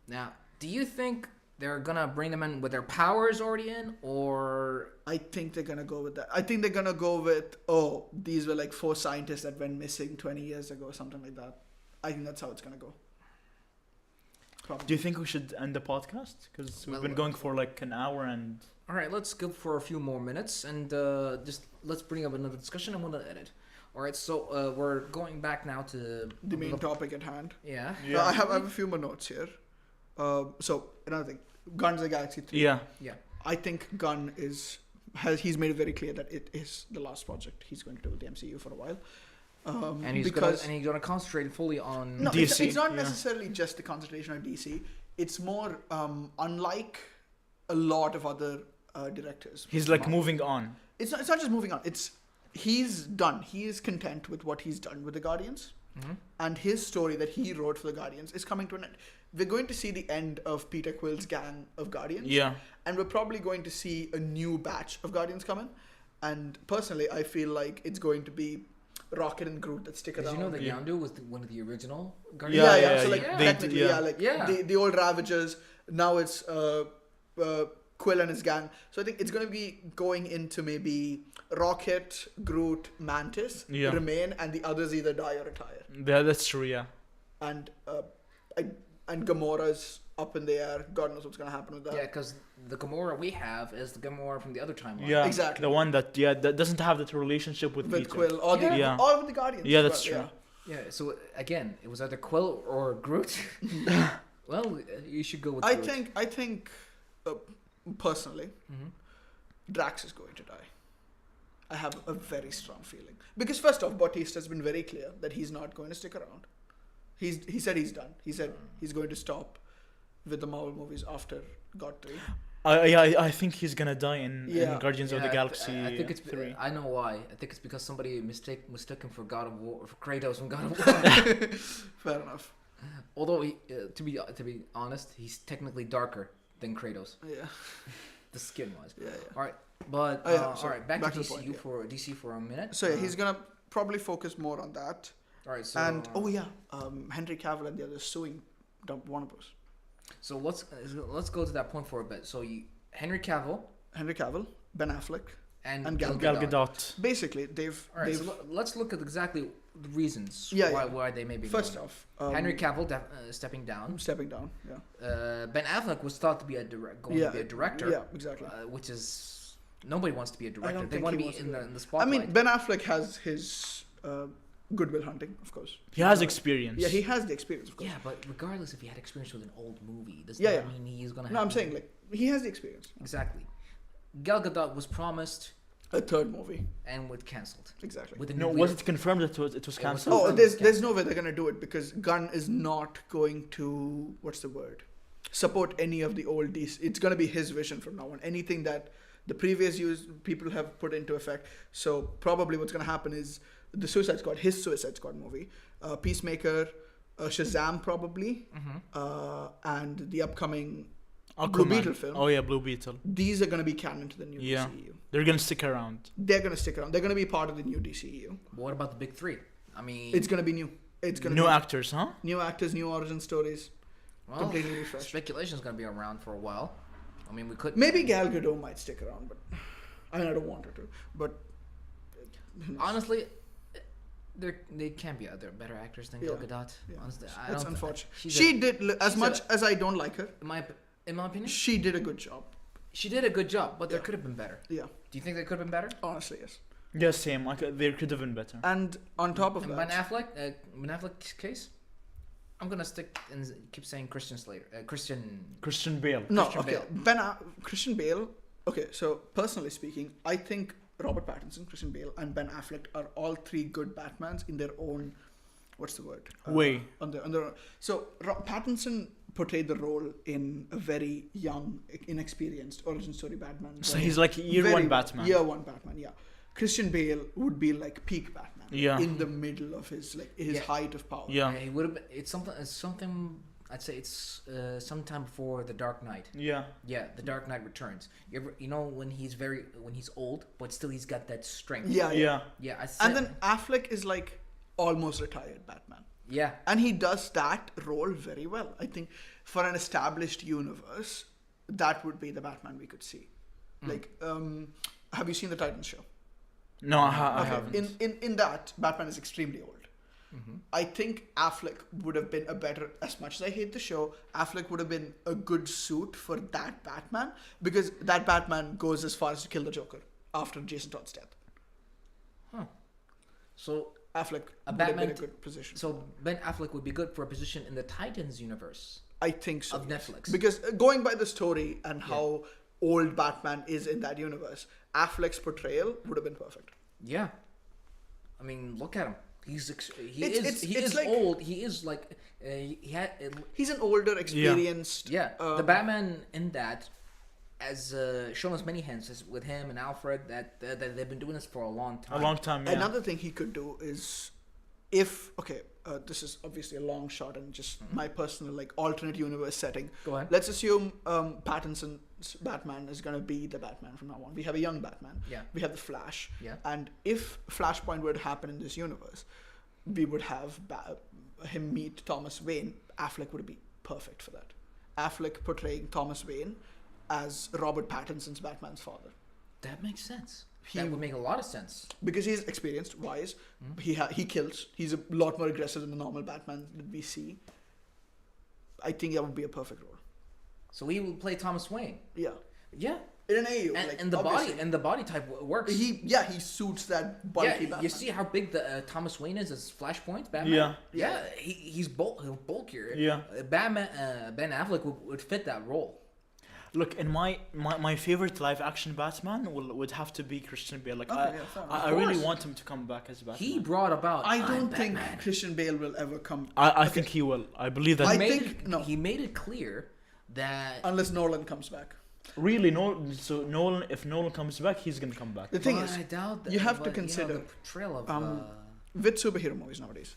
Now, do you think they're gonna bring them in with their powers already in, or I think they're gonna go with that. I think they're gonna go with these were like 4 scientists that went missing 20 years ago, something like that. I think that's how it's gonna go. Probably. Do you think we should end the podcast? Because we've Well, been going for like an hour and. all right? Let's go for a few more minutes and just let's bring up another discussion. I'm gonna edit. All right, so we're going back now to The main topic at hand. Yeah. Yeah. I have a few more notes here. So another thing, Guardians of the Galaxy 3. Yeah. Yeah. I think Gunn he's made it very clear that it is the last project he's going to do with the MCU for a while. And he's because gonna concentrate fully on no, DC, it's not yeah. necessarily just the concentration on DC. It's more unlike a lot of other directors. He's like moving on. It's not just moving on. He's done. He is content with what he's done with the Guardians, and his story that he wrote for the Guardians is coming to an end. We're going to see the end of Peter Quill's gang of Guardians. Yeah. And we're probably going to see a new batch of Guardians come in. And personally, I feel like it's going to be Rocket and Groot that stick Did around. you know that Yeah. Yondu was one of the original Yeah, Guardians? yeah. yeah, So like yeah. technically, They- yeah, yeah. like Yeah. the old Ravagers. Now it's Quill and his gang. So I think it's going to be going into maybe Rocket, Groot, Mantis Yeah. remain, and the others either die or retire. Yeah, that's true. Yeah. And Gamora's up in the air. God knows what's going to happen with that. Yeah, because the Gamora we have is the Gamora from the other timeline. Yeah. Exactly. The one that doesn't have that relationship with With Peter. Quill or the Yeah. all of the Guardians. Yeah, as that's well, true. Yeah. So again, it was either Quill or Groot. Well, you should go with. I Groot. think, personally, Mhm. Drax is going to die. I have a very strong feeling because first off, Bautista has been very clear that he's not going to stick around. He said he's done. He said he's going to stop with the Marvel movies after God 3. I think he's gonna die in Yeah. Guardians of the Yeah, Galaxy I think it's 3. I know why. I think it's because somebody mistook him for God of War, for Kratos from God of War. Fair enough. Although to be honest, he's technically darker than Kratos, Yeah. the skin wise. Yeah. All right, but Oh, yeah, all sorry. right, back Back to to the DCU point, DC for a minute. So yeah, he's gonna probably focus more on that. all right. So And Henry Cavill and the others suing Warner Bros. so let's go to that point for a bit. So Henry Cavill Henry Cavill, Ben Affleck. and Gal Gal Gadot. Basically, they've All right, so let's look at exactly the reasons Yeah, why they may be first going. off, Henry Cavill stepping down. stepping down. Yeah. Ben Affleck was thought to be going to be a director. Yeah, exactly. Which is nobody wants to be a director. don't They think want to he be wants to in be. the I spotlight. mean, Ben Affleck has his Goodwill Hunting, of course. He has experience. Yeah, he has the experience, of course. yeah, but regardless if he had experience with an old movie, does Yeah, that yeah. mean he's gonna? No, I'm saying like he has the experience. exactly. Gal Gadot was promised A third movie, and was cancelled. exactly. With a No, new was leader. it confirmed that it was It was cancelled? Oh, confirmed there's it's there's no way they're gonna do it because Gunn is not going to support any of the old DC. It's gonna be his vision from now on. Anything that the previous people have put into effect. So probably what's gonna happen is the Suicide Squad, his Suicide Squad movie, Peacemaker, Shazam probably, Mm-hmm. and the upcoming Blue Aquaman. Beetle film. Oh yeah, Blue Beetle. These are going to be canon to the new Yeah. DCEU. They're gonna stick around. They're going to stick around. They're going to be part of the new DCEU. What about the big three? I mean, It's going to be new. It's going to New be actors, huh? new actors, new origin stories. well, completely refreshed. speculation is going to be around for a while. I mean, we could Maybe Gal Gadot might stick around, but I mean, I don't want her to. But honestly, they can be other better actors than Gal Yeah. Gadot. Yeah. Honestly, I That's don't. unfortunate. she's She did as she's much as I don't like her. in my opinion, She did a good job. she did a good job, but there Yeah. could have been better. Yeah, Do you think they could have been better? honestly, yes. Yeah, same. Like they could have been better. And on top of In that, Ben Affleck's case, I'm gonna stick and keep saying Christian Slater. Christian Bale. no, Christian okay, Bale. Christian Bale. Okay, so personally speaking, I think Robert Pattinson, Christian Bale, and Ben Affleck are all three good Batmans in their own. What's the word? Way. On their. So Pattinson portrayed the role in a very young, inexperienced origin story Batman. So he's like year Very- one Batman. Year one Batman, yeah. Christian Bale would be like peak Batman. Yeah. In the middle of his Yeah. height of power. Yeah. He would have been. It's something. I'd say it's sometime before the Dark Knight. Yeah. Yeah, the Dark Knight Returns. You know when he's old, but still he's got that strength. Yeah, yeah. Yeah. Yeah, I said. And then Affleck is like almost retired Batman. yeah, And he does that role very well. I think for an established universe, that would be the Batman we could see. Like, have you seen the Titans show? No, I Okay. haven't. In that, Batman is extremely old. I think Affleck would have been a better, as much as I hate the show, Affleck would have been a good suit for that Batman because that Batman goes as far as to kill the Joker after Jason Todd's death. so Affleck A would have been Batman a good position. so Ben Affleck would be good for a position in the Titans universe I think so. of yes. Netflix. Because going by the story and how old Batman is in that universe, Affleck's portrayal would have been perfect. Yeah, I mean, look at him. He It's is like- old. He is like he had He's an older, experienced. yeah. The Batman in that has shown us many hints with him and Alfred that they've been doing this for a long time. A long time. Yeah. Another thing he could do is, if this is obviously a long shot and just my personal like alternate universe setting. Go ahead. Let's assume Pattinson's Batman is gonna be the Batman from now on. We have a young Batman. Yeah. We have the Flash. Yeah. And if Flashpoint were to happen in this universe, we would have him meet Thomas Wayne. Affleck would be perfect for that. Affleck portraying Thomas Wayne as Robert Pattinson's Batman's father. That makes sense. He- That would make a lot of sense. Because he's experienced, wise, he kills. He's a lot more aggressive than the normal Batman that we see. I think that would be a perfect role. So he will play Thomas Wayne. Yeah, Yeah, in an AU, and the body type works. He suits that bulky yeah, Batman. you see how big the Thomas Wayne is as Flashpoint Batman. Yeah. yeah, he's bulkier. Yeah. Batman Ben Affleck would fit that role. Look, in my favorite live action Batman would have to be Christian Bale. Like Okay, yeah, fair enough. I Of really course. want him to come back as Batman. He brought about. I I'm don't think Batman. Christian Bale will ever come. I think he will. I believe that. I Made think- it, no. He made it clear that Unless Nolan comes back. Really, no. So Nolan, if Nolan comes back, he's gonna come back. The thing But is, I doubt that, you have to but, consider, the portrayal of. with superhero movies nowadays,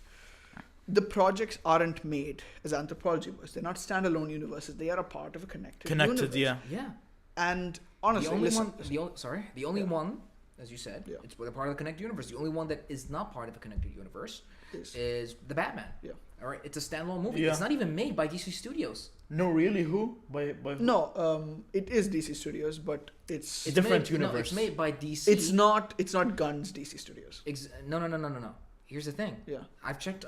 the projects aren't made as anthropology books. They're not standalone universes. They are a part of a connected universe. Yeah. yeah. And honestly, The only listen, one. The only one, as you said, Yeah. it's part of the connected universe. The only one that is not part of a connected universe Is- is the Batman. Yeah. All right, it's a standalone movie. Yeah. It's not even made by DC Studios. No, really, who? By who? No, it is DC Studios, but it's It's different made, No, universe. it's made by DC. it's not Gunn's DC Studios. No. Here's the thing. Yeah. I've checked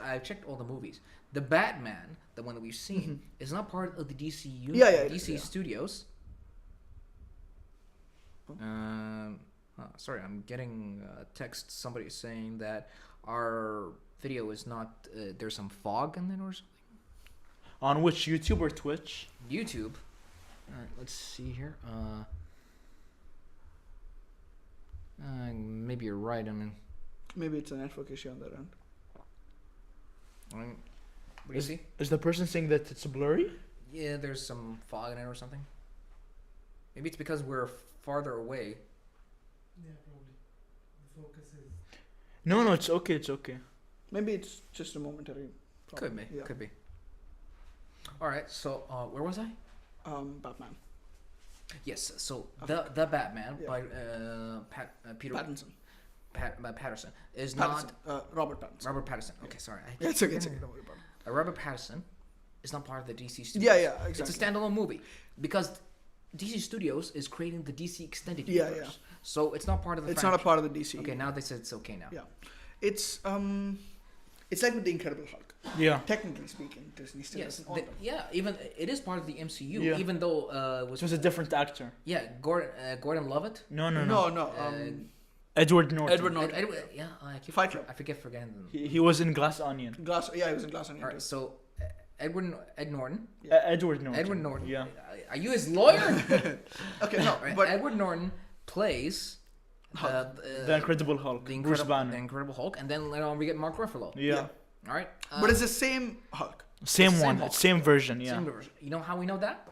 all the movies. The Batman, the one that we've seen, is not part of the DC universe. Yeah, DC yeah. Studios. Sorry, I'm getting a text. Somebody saying that our video is not. There's some fog in it or something. On which YouTube or Twitch? YouTube. All right, let's see here. Maybe you're right. I mean, Maybe it's a network issue on that end. what do you see? Is the person saying that it's blurry? Yeah, there's some fog in it or something. Maybe it's because we're farther away. Yeah, probably. The focus is. No, it's okay. It's okay. Maybe it's just a momentary problem. Could be. Yeah. Could be. All right. So, where was I? Batman. Yes. So the Batman Yeah. by Peter Patterson is Pattinson, not Robert Pattinson. Robert Patterson. Okay, sorry. Yeah, it's okay. It's okay. Don't worry about it. Robert Patterson is not part of the DC Studios. Yeah, yeah, exactly. It's a standalone movie because DC Studios is creating the DC extended Yeah, universe. So it's not part of the. It's not a part of the DC. Okay, now they said it's okay now. Yeah, it's like with the Incredible Hulk. Yeah. Technically speaking, Disney still Yes. doesn't own them. Yeah. Even it is part of the MCU. Yeah. Even though It was a different actor. yeah Gordon Levitt. No. No. Edward Norton. Edward Norton. Yeah. I keep Fight Club. I forget forgetting them. He was in Glass Onion. Yeah, he was in Glass Onion. All right. So Ed Norton. Edward Norton. Edward Norton. Yeah. Are you his lawyer? Okay, no, Right. but Edward Norton plays The Incredible Hulk. the Bruce Incredible, Banner. the Incredible Hulk, and then later on we get Mark Ruffalo. Yeah. All right. but it's the same Hulk. Same Same one. Hulk. Same version. Yeah. same version. You know how we know that?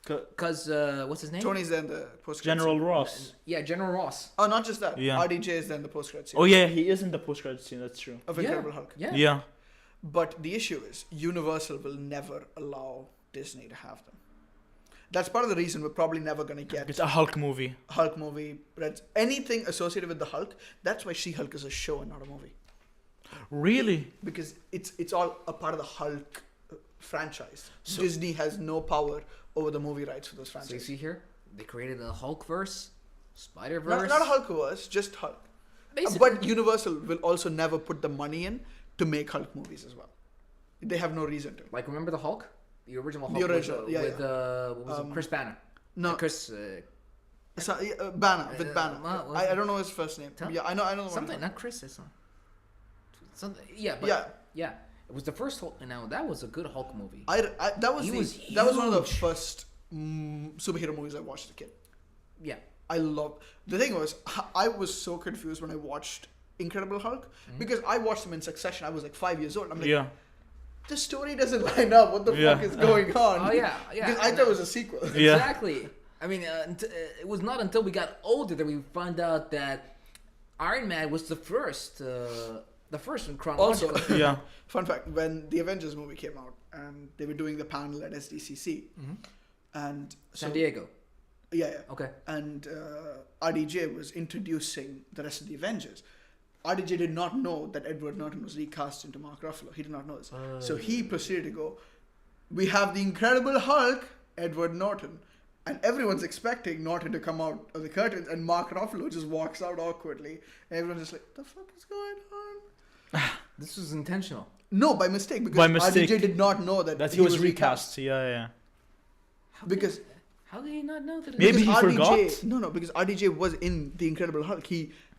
C- Because what's his name? Tony's then the post. General Ross. Yeah, General Ross. Oh, not just that. Yeah. RDJ is then the post credits Oh yeah, he is in the post-credit scene. That's true. of Yeah. Incredible Hulk. Yeah. Yeah. But the issue is Universal will never allow Disney to have them. That's part of the reason we're probably never going to get It's a Hulk movie. Hulk movie, anything associated with the Hulk. That's why She-Hulk is a show and not a movie, Really? because it's all a part of the Hulk franchise. So- Disney has no power over the movie rights for those So you franchises. see here, they created a Hulkverse, Spider Not, Verse. not a Hulkverse, just Hulk. Basically. But Universal will also never put the money in to make Hulk movies as well. They have no reason to. Like remember the Hulk, the original The Hulk. original, with, yeah, with what was it? Um, Chris Banner. No, Chris. Banner with Banner. what was I it? don't know his first name. Tell- Yeah, I know. The one. Something, not Chris. It's not. Something. Yeah. But, Yeah, Yeah. It was the first Hulk. Now that was a good Hulk movie. that was He the, was that was one of the huge. first superhero movies I watched as a kid. Yeah. I love. The thing was, I was so confused when I watched Incredible Hulk Mm-hmm. because I watched them in succession. I was like 5 years old. I'm like, Yeah. the story doesn't line up. What the Yeah. fuck is going on? Oh yeah. Yeah. Because I and, thought it was a sequel. Yeah. Exactly. I mean, it was not until we got older that we found out that Iron Man was the first in chronological. Also, Yeah. fun fact: when the Avengers movie came out and they were doing the panel at SDCC, and San Diego. yeah, Okay. and RDJ was introducing the rest of the Avengers. RDJ did not know that Edward Norton was recast into Mark Ruffalo. He did not know this. So he proceeded to go, we have the Incredible Hulk, Edward Norton. And everyone's expecting Norton to come out of the curtains, and Mark Ruffalo just walks out awkwardly. And everyone's just like, the fuck is going on? This was intentional. No, by mistake, because By mistake. RDJ did not know that, That he was recast. Yeah. Because How did he not know that? Maybe because he RDJ forgot. No, because RDJ was in the Incredible Hulk.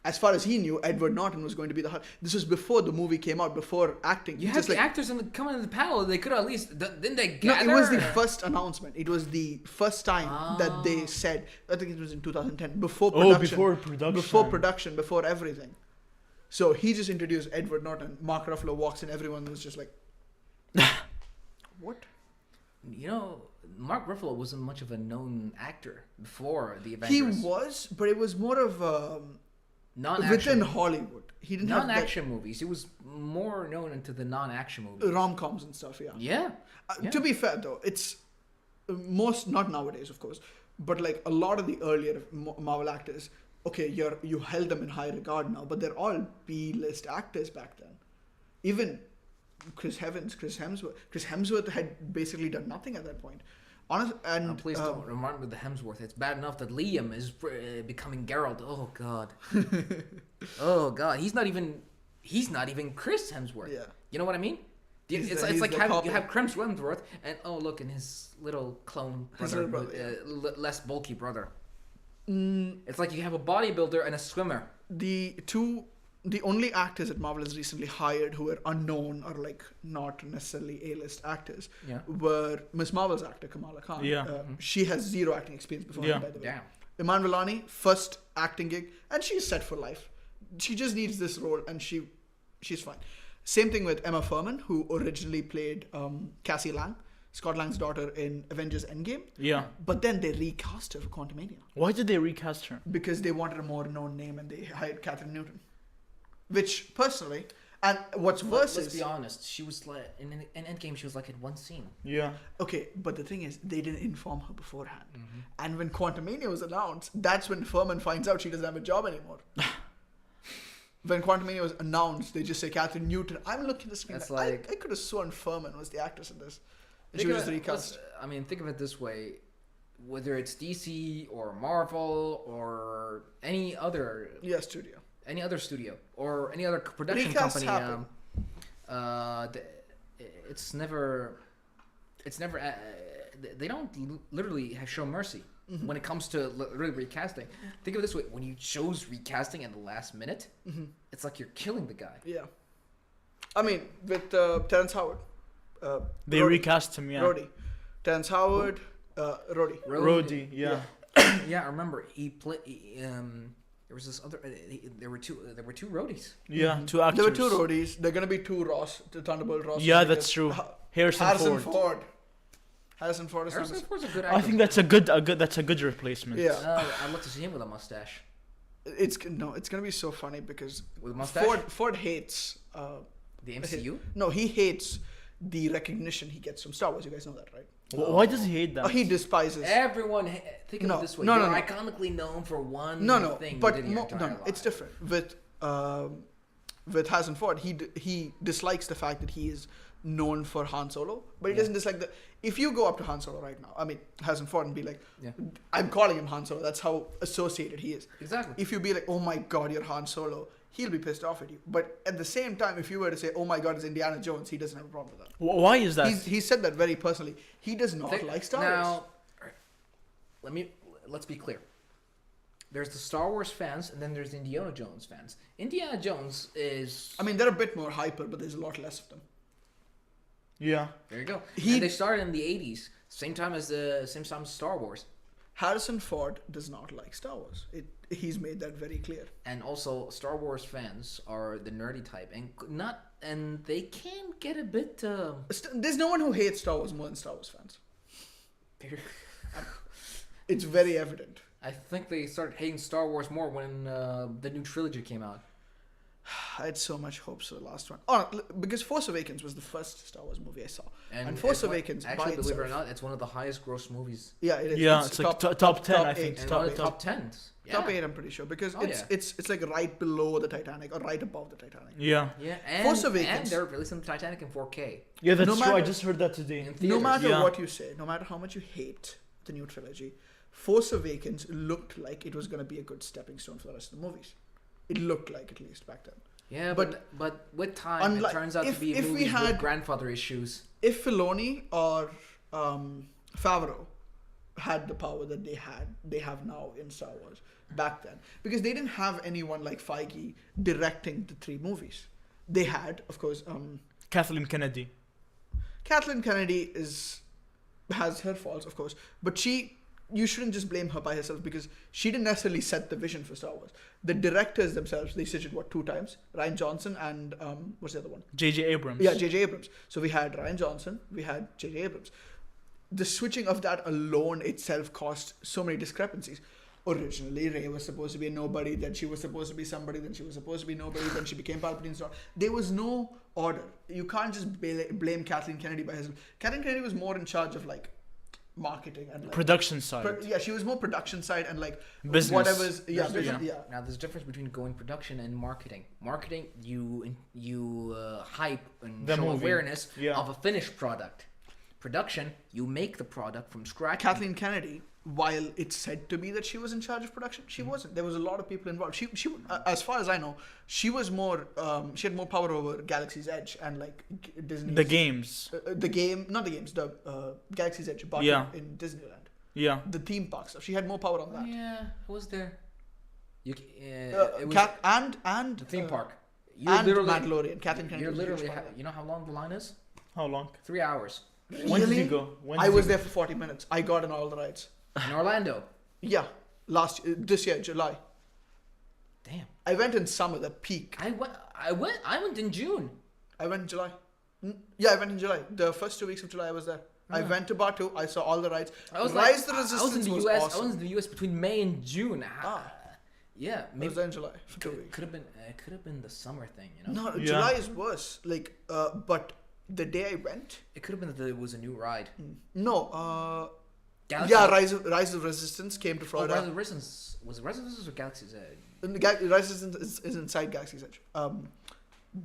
As far as he knew, Edward Norton was going to be the Hulk. This was before the movie came out, before acting. You He's had just the like, actors coming in the panel. They could at least didn't they no, gather? it was the first announcement. It was the first time that they Ah. said. I think it was in 2010, before Oh, production. before production. Before production, before everything. So he just introduced Edward Norton. Mark Ruffalo walks in. Everyone was just like, "What?" You know, Mark Ruffalo wasn't much of a known actor before the He Avengers. was, but it was more of non-action. within Hollywood. He didn't have non-action movies. He was more known into the non-action movies. rom-coms and stuff. Yeah. Yeah. Yeah. To be fair, though, it's most not nowadays, of course, but like a lot of the earlier Marvel actors. Okay, you held them in high regard now, but they're all B-list actors back then. Even Chris Hemsworth had basically done nothing at that point. And Please don't remind me of the Hemsworth. It's bad enough that Liam is becoming Geralt. Oh God. Oh God. He's not even Chris Hemsworth. Yeah. You know what I mean? He's It's the like copy. you have Chris Hemsworth and oh look, and his little clone His brother, little brother, less bulky brother. Mm, It's like you have a bodybuilder and a swimmer. the only actors that Marvel has recently hired who were unknown or like not necessarily A-list actors Yeah. were Miss Marvel's actor Kamala Khan. Yeah. She has zero acting experience before, Yeah. by the way. Yeah. Iman Vellani, first acting gig, and she's set for life. She just needs this role, and she's fine. Same thing with Emma Fuhrman, who originally played Cassie Lang, Scott Lang's daughter in Avengers Endgame, Yeah. but then they recast her for Quantumania Why did they recast her? because they wanted a more known name, and they hired Catherine Newton. Which, personally, And what's worse Let's is be honest. She was like in Endgame. She was like in one scene. Yeah. okay, but the thing is, they didn't inform her beforehand. And when Quantumania was announced, that's when Furman finds out she doesn't have a job anymore. When Quantumania was announced, they just say Catherine Newton. I'm looking at the screen. That's I like- could have sworn Furman was the actress in this. And she Think was of just it- recast. I mean, think of it this way: whether it's DC or Marvel or any other Yeah, studio. studio or any other production Recasts company, happen. it's never they don't literally show mercy when it comes to really recasting. Think of it this way: when you chose recasting at the last minute, it's like you're killing the guy. Yeah. I mean, with Terrence Howard. They recast him. Yeah. Rhodey. Terrence Howard, Rhodey. Rhodey. Yeah. Yeah, I remember he played. There was this other. There were two. There were two roadies. Yeah. Two actors. There were two Rhodeys. They're gonna be two Ross, the Thunderbolt Ross. Yeah, that's true. Harrison Ford. Harrison Ford is Harrison Ford's a good I actor. think that's a good replacement. Yeah. I'd love to see him with a mustache. It's gonna be so funny because With a mustache. Ford hates. The MCU. No, he hates the recognition he gets from Star Wars. You guys know that, right? Why does he hate that? He despises. Everyone, think of No, it this way: no, you're no, no. iconically known for one No, thing. but you did in your entire life. it's different. With Harrison Ford, he dislikes the fact that he is known for Han Solo, but he doesn't dislike the. If you go up to Han Solo right now, I mean Harrison Ford, and be like, Yeah. I'm calling him Han Solo. That's how associated he is. Exactly. If you be like, oh my God, you're Han Solo, he'll be pissed off at you. But at the same time, if you were to say, oh my God, it's Indiana Jones, he doesn't have a problem with that. Why is that? He said that very personally. He does not like Star Wars. Now, let's be clear. There's the Star Wars fans, and then there's the Indiana Jones fans. Indiana Jones is. I mean, they're a bit more hyper, but there's a lot less of them. Yeah. There you go. He- And they started in the '80s, same time as Star Wars, Harrison Ford does not like Star Wars. He's made that very clear. and also Star Wars fans are the nerdy type, and they can get a bit. There's no one who hates Star Wars more than Star Wars fans. It's very evident. I think they started hating Star Wars more when the new trilogy came out. I had so much hopes for the last one. Oh, because Force Awakens was the first Star Wars movie I saw. And Force it's one- Awakens, actually, by believe it or itself- not, it's one of the highest gross movies. Yeah, it is. Yeah, it's like top 10, I think. eight. And Top- one of the top- top tens. Yeah. Top 8, I'm pretty sure, because Oh, it's yeah. it's like right below the Titanic or right above the Titanic. Yeah. Yeah, and, Force Awakens. and they're releasing Titanic in 4K. Yeah, that's No true. I matter- just heard that today. In No theaters. matter Yeah. what you say, no matter how much you hate the new trilogy, Force Awakens looked like it was going to be a good stepping stone for the rest of the movies. It looked like, at least back then. Yeah, But- but with time, unlike- it turns out to be if we movies had- with grandfather issues. If Filoni or Favreau had the power that they have now in Star Wars back then, because they didn't have anyone like Feige directing the 3 movies. They had, of course, Kathleen Kennedy. Kathleen Kennedy has her faults, of course, but you shouldn't just blame her by herself because she didn't necessarily set the vision for Star Wars. The directors themselves, they switched it 2 times? Ryan Johnson and what's the other one? J.J. Abrams. Yeah, J.J. Abrams. So we had Ryan Johnson, we had J.J. Abrams. The switching of that alone itself caused so many discrepancies. Originally, Rey was supposed to be a nobody, then she was supposed to be somebody, then she was supposed to be nobody, then she became Palpatine's daughter. There was no order. You can't just blame Kathleen Kennedy by herself. Kathleen Kennedy was more in charge of like marketing and like, Production side. yeah, she was more production side and like Business. whatever's There's- business, yeah. Now there's a difference between going production and marketing. Marketing, you hype and The show movie. awareness Yeah. of a finished product. Production, you make the product from scratch. Kathleen Kennedy, while it's said to be that she was in charge of production, she wasn't. There was a lot of people involved. She as far as I know, she was more. She had more power over Galaxy's Edge and like Disney. The games. The game, not the games. The Galaxy's Edge, but Yeah. in Disneyland, Yeah. the theme park stuff. She had more power on that. Yeah, who was there? It was And the theme park. You and literally, Mandalorian. Kathleen Kennedy. you're was a huge literally. part of that. You know how long the line is? How long? 3 hours When did Really? you go? When I did was you there for 40 minutes. I got on all the rides. in Orlando. Yeah, this year, July. Damn. I went in summer, the peak. I went in June. I went in July. Yeah, I went in July. The first 2 weeks of July, I was there. I went to Batu. I saw all the rides. I was Rise like, the Resistance I was in the was US. awesome. I was in the US between May and June. Ah. Yeah, I maybe was there in July for 2 weeks. could have been it could have been the summer thing, you know. No, Yeah. July is worse. Like, but the day I went, It could have been that it was a new ride. no, Galaxy. yeah, Rise of Resistance came to Oh, Florida. Rise of Resistance was it Rise of Resistance or Galaxy's Edge? And the Rise of Resistance is inside Galaxy's Edge.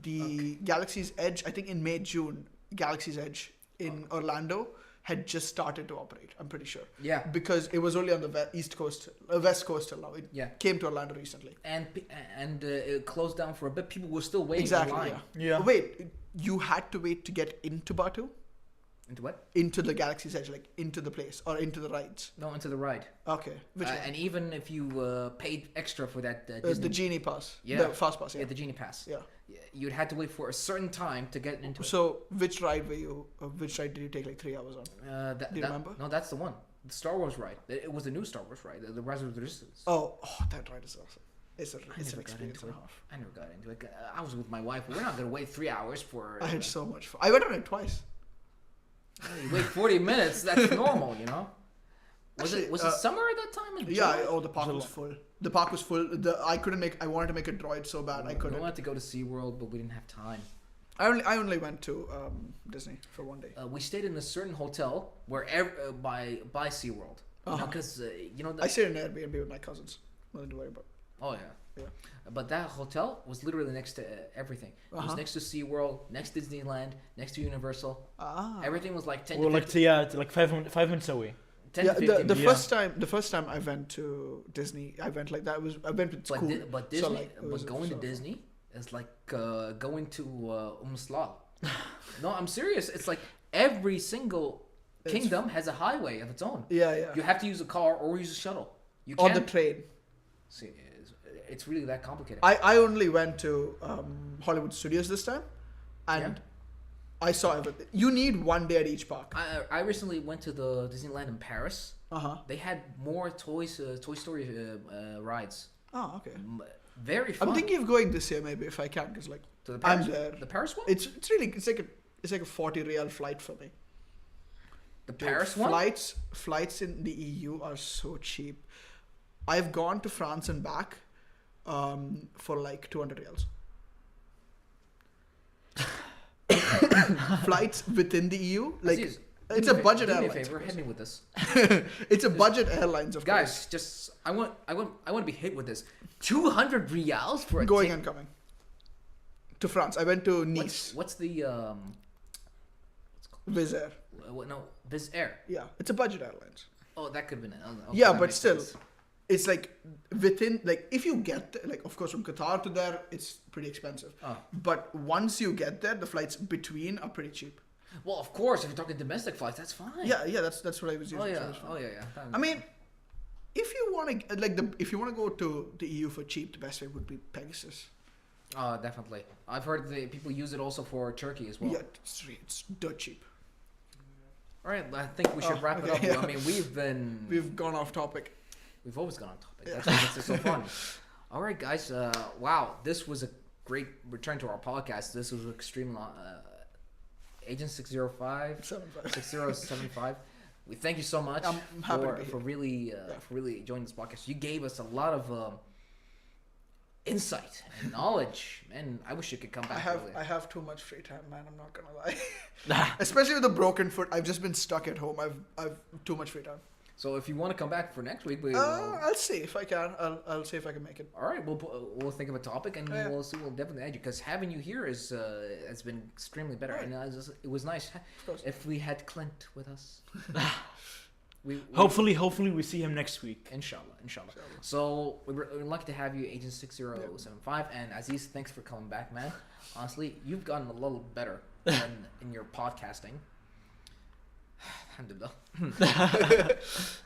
The Galaxy's Edge, I think in May, June, Galaxy's Edge in Orlando had just started to operate. I'm pretty sure. Yeah. Because it was only on the West Coast till now. It Yeah. came to Orlando recently. And it closed down for a bit. People were still waiting Exactly. in line. Yeah. Yeah. Wait, you had to wait to get into Batu, Into what? into the Galaxy's Edge, like into the place or into the rides. No, into the ride. Okay, which one? And even if you paid extra for that The Disney, Genie Pass. Yeah. The Fast Pass. yeah, Yeah. the Genie Pass, Yeah. you'd had to wait for a certain time to get into it. So which ride were you? Which ride did you take like 3 hours on? Do you remember? No, that's the one. The Star Wars ride. It was the new Star Wars ride. The Rise of the Resistance. Oh, that ride is awesome. It's an never got experience into and it. a half. I never got into it. I was with my wife. We're not gonna wait 3 hours for. I had so much fun. I went on it twice. You wait 40 minutes. That's normal, you know. Was Actually, it summer at that time? Yeah. Oh, the park was full. The park was full. I couldn't make. I wanted to make a droid so bad. I We couldn't. wanted to go to SeaWorld, but we didn't have time. I only went to Disney for one day. We stayed in a certain hotel where by SeaWorld. Uh-huh. Because you know. I stayed in Airbnb with my cousins. Nothing to worry about. Oh yeah. Yeah. But that hotel was literally next to everything. It was Uh-huh. next to SeaWorld, next to Disneyland, next to Universal. Ah. Everything was like 10 Well, to like 15, yeah, it's like 5 minutes away. 10 Yeah, to 15 the minutes. first time I went to Disney, I went like that. I went with school. But so, Disney, like, it was but going to sort of- Disney is like going to Slal. No, I'm serious. It's like every single It's- kingdom has a highway of its own. Yeah, yeah. You have to use a car or use a shuttle. You On can't. the train. See, it's really that complicated. I only went to Hollywood Studios this time, and I saw everything. You need one day at each park. I recently went to the Disneyland in Paris. They They had more Toy Story rides. Oh, okay. Very fun. I'm thinking of going this year maybe if I can, because like to the I'm Paris, there. the Paris one. It's like a 40 real flight for me. The Dude, Paris one. Flights in the EU are so cheap. I've gone to France and back for like 200 reals. Flights within the EU, like Aziz, it's do a me budget do me a airline. favor, hit me with this, It's a budget airlines, of guys. course. Just I want to be hit with this. 200 reals for a Going ticket. and coming to France. I went to Nice, What's the Wizz Air. no, Biz Air. Yeah, it's a budget airlines. Oh, that could have been it. Okay, Yeah, that but makes still, sense. it's like within like if you get there, like of course from Qatar to there, it's pretty expensive. Oh. But once you get there, the flights between are pretty cheap. Well, of course, if you're talking domestic flights, that's fine. Yeah, that's what I was using. Oh yeah. so that's fine. Oh yeah. I mean, if you want to if you want to go to the EU for cheap, the best way would be Pegasus. Definitely. I've heard that people use it also for Turkey as well. Yeah, it's dirt cheap. All right, I think we should wrap it up. okay, yeah. I mean, We've gone off topic. we've always gone on topic. That's what makes it so fun. All right, guys. Wow, this was a great return to our podcast. This was extremely long. Agent 605, 6075. We thank you so much I'm happy to be for really for really joining this podcast. You gave us a lot of insight and knowledge, and I wish you could come back. I have too much free time, man. I'm not gonna lie. Especially with a broken foot, I've just been stuck at home. I've too much free time. So if you want to come back for next week, I'll see if I can. I'll see if I can make it. all right, we'll think of a topic and Yeah. we'll see. We'll definitely add you because having you here is has been extremely better, Right. and it was nice course. if we had Clint with us. we Hopefully we see him next week. Inshallah. So we're lucky to have you, Agent 6075, and Aziz. Thanks for coming back, man. Honestly, you've gotten a little better in your podcasting. Alhamdulillah.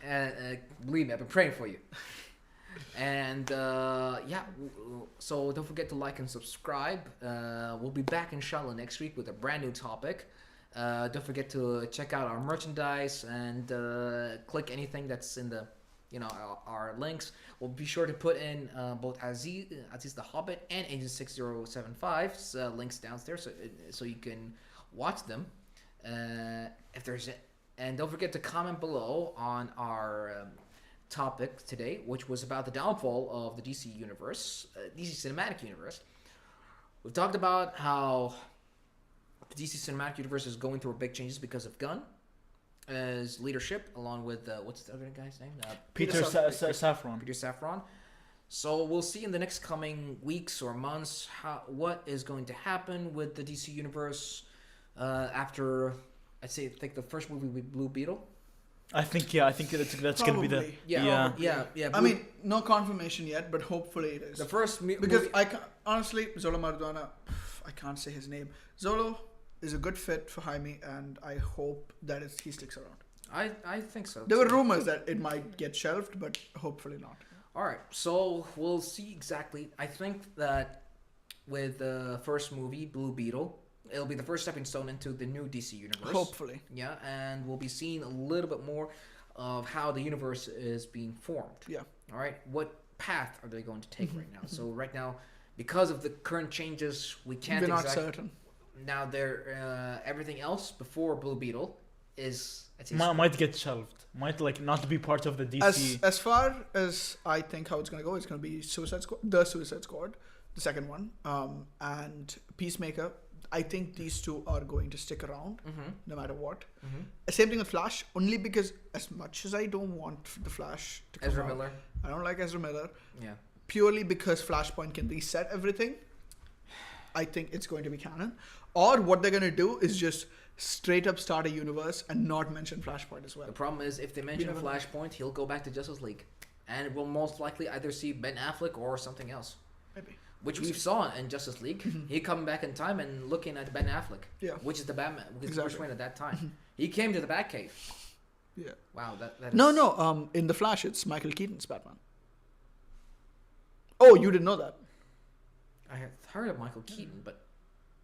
And believe me, I've been praying for you. And so don't forget to like and subscribe. We'll be back inshallah next week with a brand new topic. Don't forget to check out our merchandise and click anything that's in the our links. We'll be sure to put in both Aziz the Hobbit and Agent 6075's links downstairs so you can watch them if there's. And don't forget to comment below on our topic today, which was about the downfall of the DC universe, DC cinematic universe. We've talked about how the DC cinematic universe is going through big changes because of Gunn as leadership, along with what's the other guy's name? Peter Safran. Peter Safran. So we'll see in the next coming weeks or months what is going to happen with the DC universe after I think the first movie with Blue Beetle. I think that's gonna be the Probably. Yeah. I mean, no confirmation yet, but hopefully it is. the first Because movie, I can honestly, Zolo Maradona, I can't say his name. Zolo is a good fit for Jaime, and I hope that he sticks around. I think so. There were too. rumors that it might get shelved, but hopefully not. All right, so we'll see exactly. I think that with the first movie, Blue Beetle, it'll be the first stepping stone into the new DC universe. Hopefully. Yeah, and we'll be seeing a little bit more of how the universe is being formed. Yeah. All right, what path are they going to take right now? So right now, because of the current changes, we can't We're not exactly. certain. Now, everything else before Blue Beetle is I'd say might get shelved. Might not be part of the DC. As far as I think how it's gonna go, it's gonna be the Suicide Squad, the second one, and Peacemaker. I think these two are going to stick around no matter what. Same thing with Flash, only because as much as I don't want the Flash to come Ezra out, Miller. I don't like Ezra Miller. Yeah. Purely because Flashpoint can reset everything. I think it's going to be canon. Or what they're gonna do is just straight up start a universe and not mention Flashpoint as well. The problem is if they mention never know. Flashpoint, he'll go back to Justice League, and we'll most likely either see Ben Affleck or something else. Maybe. Which we saw in Justice League. He coming back in time and looking at Ben Affleck. Yeah. Which is the Batman, which is Bruce Exactly. Wayne at that time. He came to the Batcave. Yeah. Wow, that is... No. In the Flash, it's Michael Keaton's Batman. Oh, you didn't know that? I had heard of Michael Keaton, but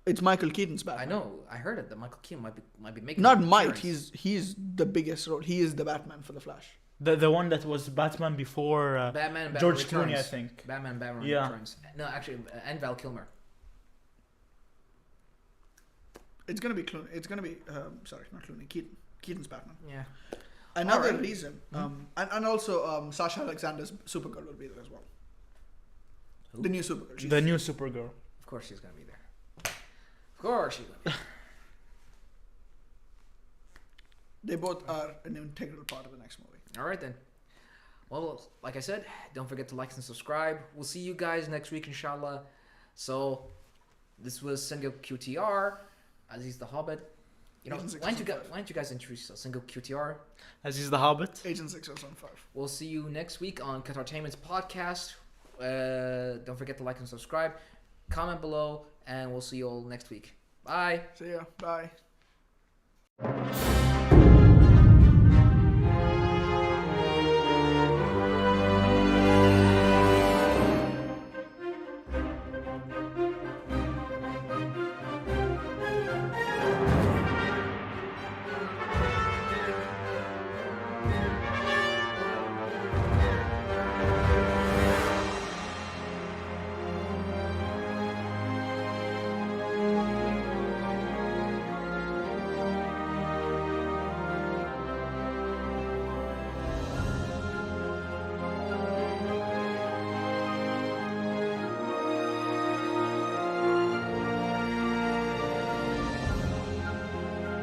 It's Michael Keaton's Batman. I know I heard it that Michael Keaton might be making. Not an might. appearance. He's the biggest role. He is the Batman for the Flash. The one that was Batman before Batman and Batman George Returns. Clooney, I think. Batman and Batman Yeah. Returns. No, actually, and Val Kilmer. It's gonna be Clooney. It's gonna be sorry, not Clooney. Keaton's Batman. Yeah. Another Alright. reason, and also Sasha Alexander's Supergirl will be there as well. Who? The new Supergirl. The new Supergirl. Of course she's gonna be there. Of course she's gonna be there. They both are an integral part of the next movie. All right then. Well, like I said, don't forget to like and subscribe. We'll see you guys next week, inshallah. So, this was Single QTR, Aziz the Hobbit. You know, Agent why don't 605. you guys introduce yourself? Single QTR. Aziz the Hobbit. Agent 6015. We'll see you next week on Qatartainment's podcast. Don't forget to like and subscribe. Comment below, and we'll see you all next week. Bye. See ya. Bye.